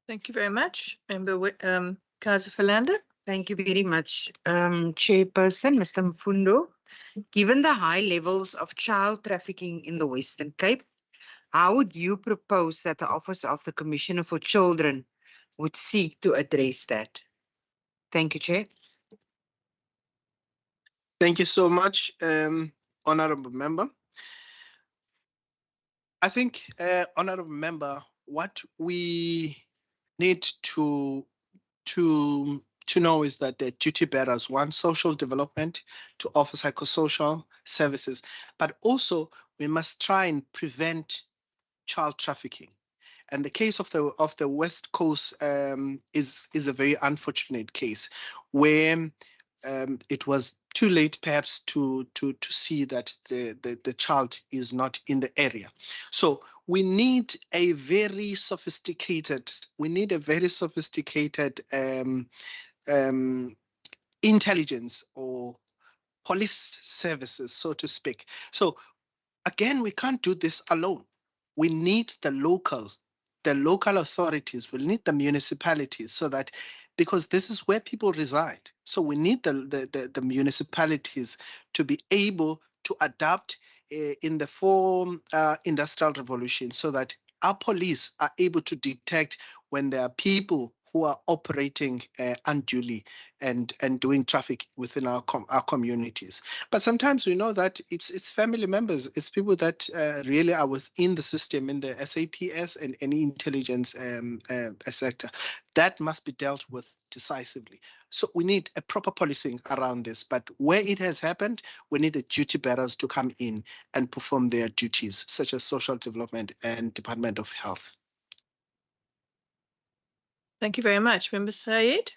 Thank you very much. Member Kaiser Philander. Thank you very much, Chairperson, Mr. Mfundo. Given the high levels of child trafficking in the Western Cape, how would you propose that the Office of the Commissioner for Children would seek to address that? Thank you, Chair. Thank you so much, Honorable Member. I think, Honorable Member, what we need to know is that the duty bearers want social development to offer psychosocial services, but also we must try and prevent child trafficking. And the case of the West Coast is a very unfortunate case where it was too late perhaps to see that the child is not in the area. So we need a very sophisticated intelligence or police services, so to speak. So again, we can't do this alone. We need the local authorities, we need the municipalities, so that, because this is where people reside. So we need the municipalities to be able to adapt in the industrial revolution, so that our police are able to detect when there are people who are operating unduly and doing traffic within our communities. But sometimes we know that it's family members, it's people that really are within the system, in the SAPS and any intelligence sector. That must be dealt with decisively. So we need a proper policing around this. But where it has happened, we need the duty bearers to come in and perform their duties, such as social development and Department of Health. Thank you very much. Member Sayed.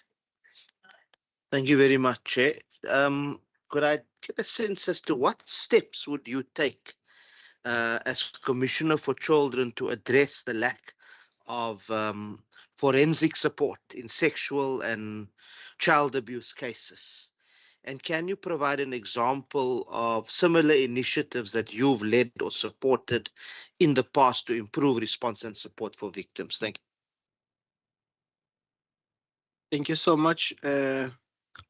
Thank you very much, Chair. Could I get a sense as to what steps would you take as Commissioner for Children to address the lack of forensic support in sexual and child abuse cases? And can you provide an example of similar initiatives that you've led or supported in the past to improve response and support for victims? Thank you. Thank you so much,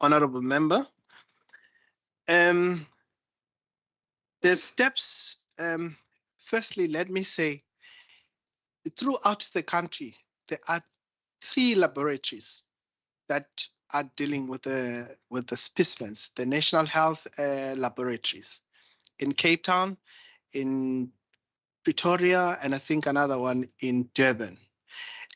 Honorable Member. The steps, firstly, let me say, throughout the country, there are 3 laboratories that are dealing with the specimens, the National Health Laboratories in Cape Town, in Pretoria, and I think another one in Durban.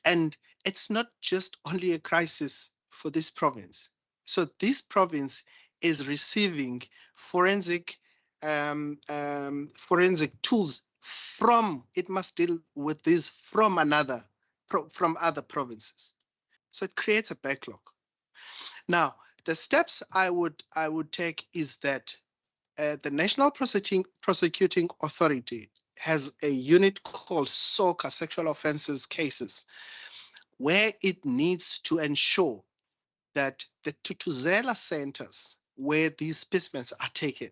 And it's not just only a crisis for this province. So this province is receiving forensic tools from, it must deal with this from other provinces. So it creates a backlog. Now, the steps I would take is that the National Prosecuting Authority has a unit called SOCA, Sexual Offences Cases, where it needs to ensure that the Tutuzela centers where these specimens are taken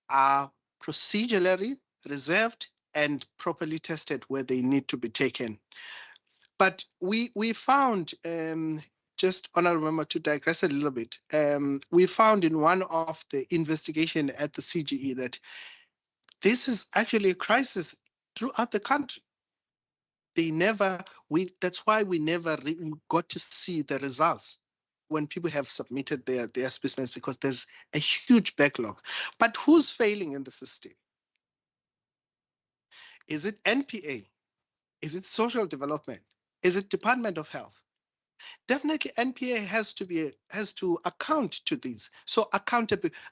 are procedurally reserved and properly tested where they need to be taken. But we found, just Honorable Member, to digress a little bit, we found in one of the investigation at the CGE that this is actually a crisis throughout the country. That's why we never got to see the results when people have submitted their specimens, because there's a huge backlog. But who's failing in the system? Is it NPA? Is it social development? Is it Department of Health? Definitely NPA has to account to these. So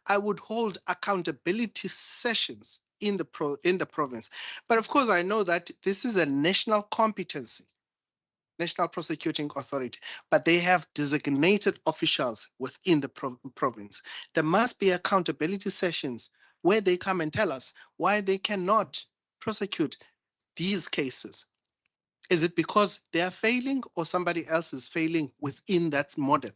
I would hold accountability sessions in the province. But of course, I know that this is a national competency, National Prosecuting Authority, but they have designated officials within the province. There must be accountability sessions where they come and tell us why they cannot prosecute these cases. Is it because they are failing or somebody else is failing within that model?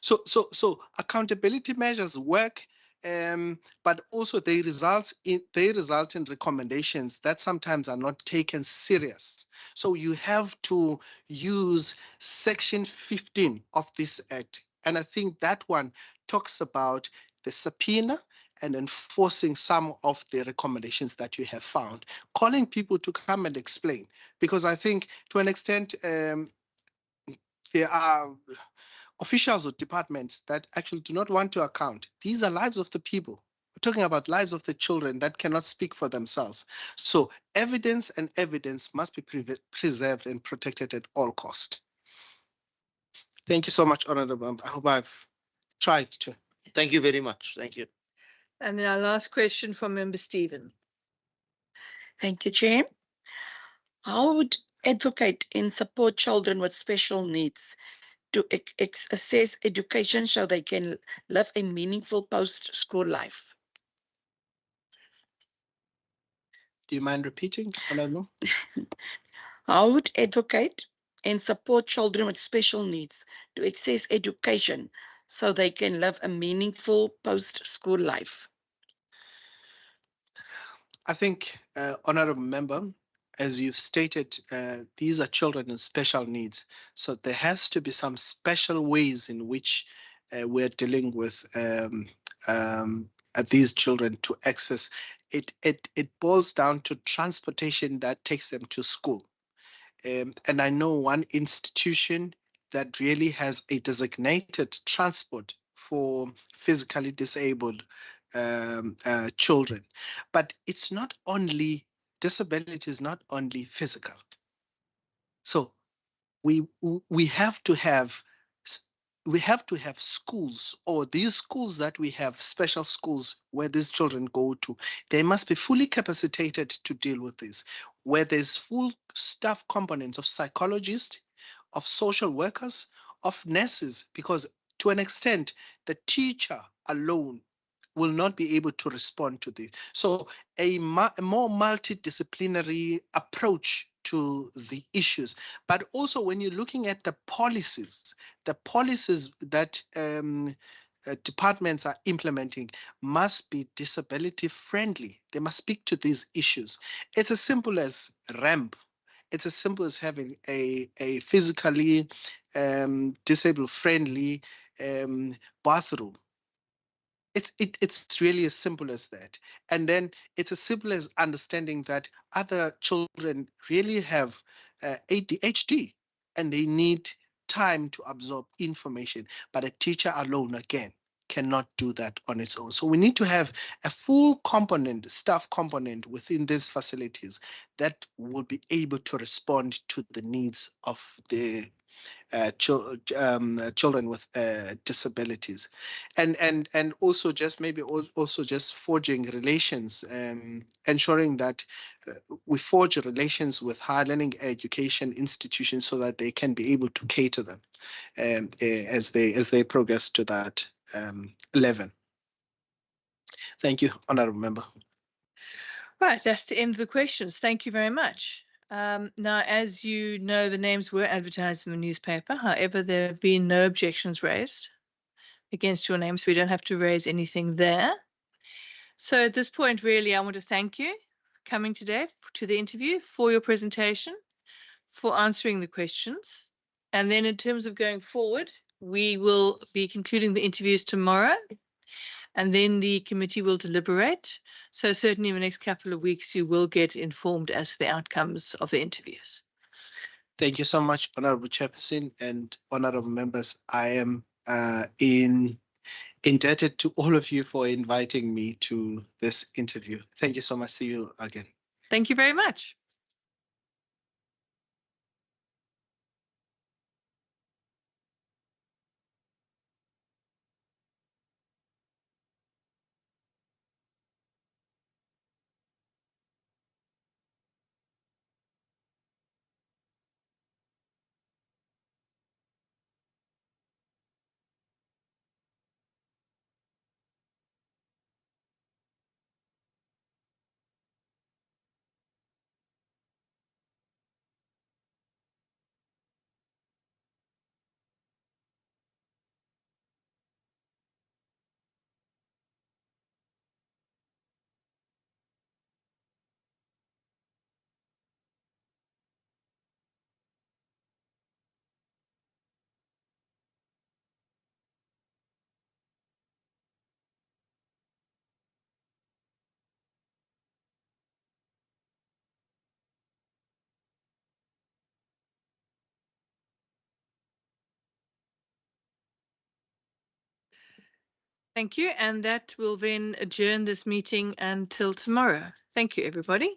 So accountability measures work, but also they result in recommendations that sometimes are not taken serious. So you have to use Section 15 of this Act, and I think that one talks about the subpoena and enforcing some of the recommendations that you have found, calling people to come and explain, because I think to an extent there are officials or departments that actually do not want to account. These are lives of the people. We're talking about lives of the children that cannot speak for themselves. So evidence must be preserved and protected at all cost. Thank you so much, Honorable Member. I hope I've tried to. Thank you very much. Thank you. And then our last question from Member Stephen. Thank you, Chair. How would advocate and support children with special needs to assess education so they can live a meaningful post-school life? Do you mind repeating, Honorable? How would advocate and support children with special needs to access education so they can live a meaningful post-school life? I think, Honorable Member, as you've stated, these are children with special needs. So there has to be some special ways in which we're dealing with these children to access. It boils down to transportation that takes them to school. And I know one institution that really has a designated transport for physically disabled children. But it's not only, disability is not only physical. So we have to have schools, or these schools that we have, special schools where these children go to, they must be fully capacitated to deal with this, where there's full staff components of psychologists, of social workers, of nurses, because to an extent, the teacher alone will not be able to respond to this. So a more multidisciplinary approach to the issues. But also when you're looking at the policies that departments are implementing must be disability friendly. They must speak to these issues. It's as simple as ramp. It's as simple as having a physically disabled friendly bathroom. It's really as simple as that. And then it's as simple as understanding that other children really have ADHD and they need time to absorb information, but a teacher alone, again, cannot do that on its own. So we need to have a full component, staff component within these facilities that will be able to respond to the needs of the children with disabilities, and also just maybe also just forging relations, ensuring that we forge relations with higher learning education institutions so that they can be able to cater them as they progress to that level. Thank you, Honourable Member. Right, that's the end of the questions. Thank you very much. Now, as you know, the names were advertised in the newspaper. However, there have been no objections raised against your names. We don't have to raise anything there. So at this point, really, I want to thank you for coming today to the interview, for your presentation, for answering the questions. And then in terms of going forward, we will be concluding the interviews tomorrow, and then the committee will deliberate. So certainly in the next couple of weeks, you will get informed as to the outcomes of the interviews. Thank you so much, Honourable Chairperson and Honourable Members. I am indebted to all of you for inviting me to this interview. Thank you so much. See you again. Thank you very much. Thank you. And that will then adjourn this meeting until tomorrow. Thank you, everybody.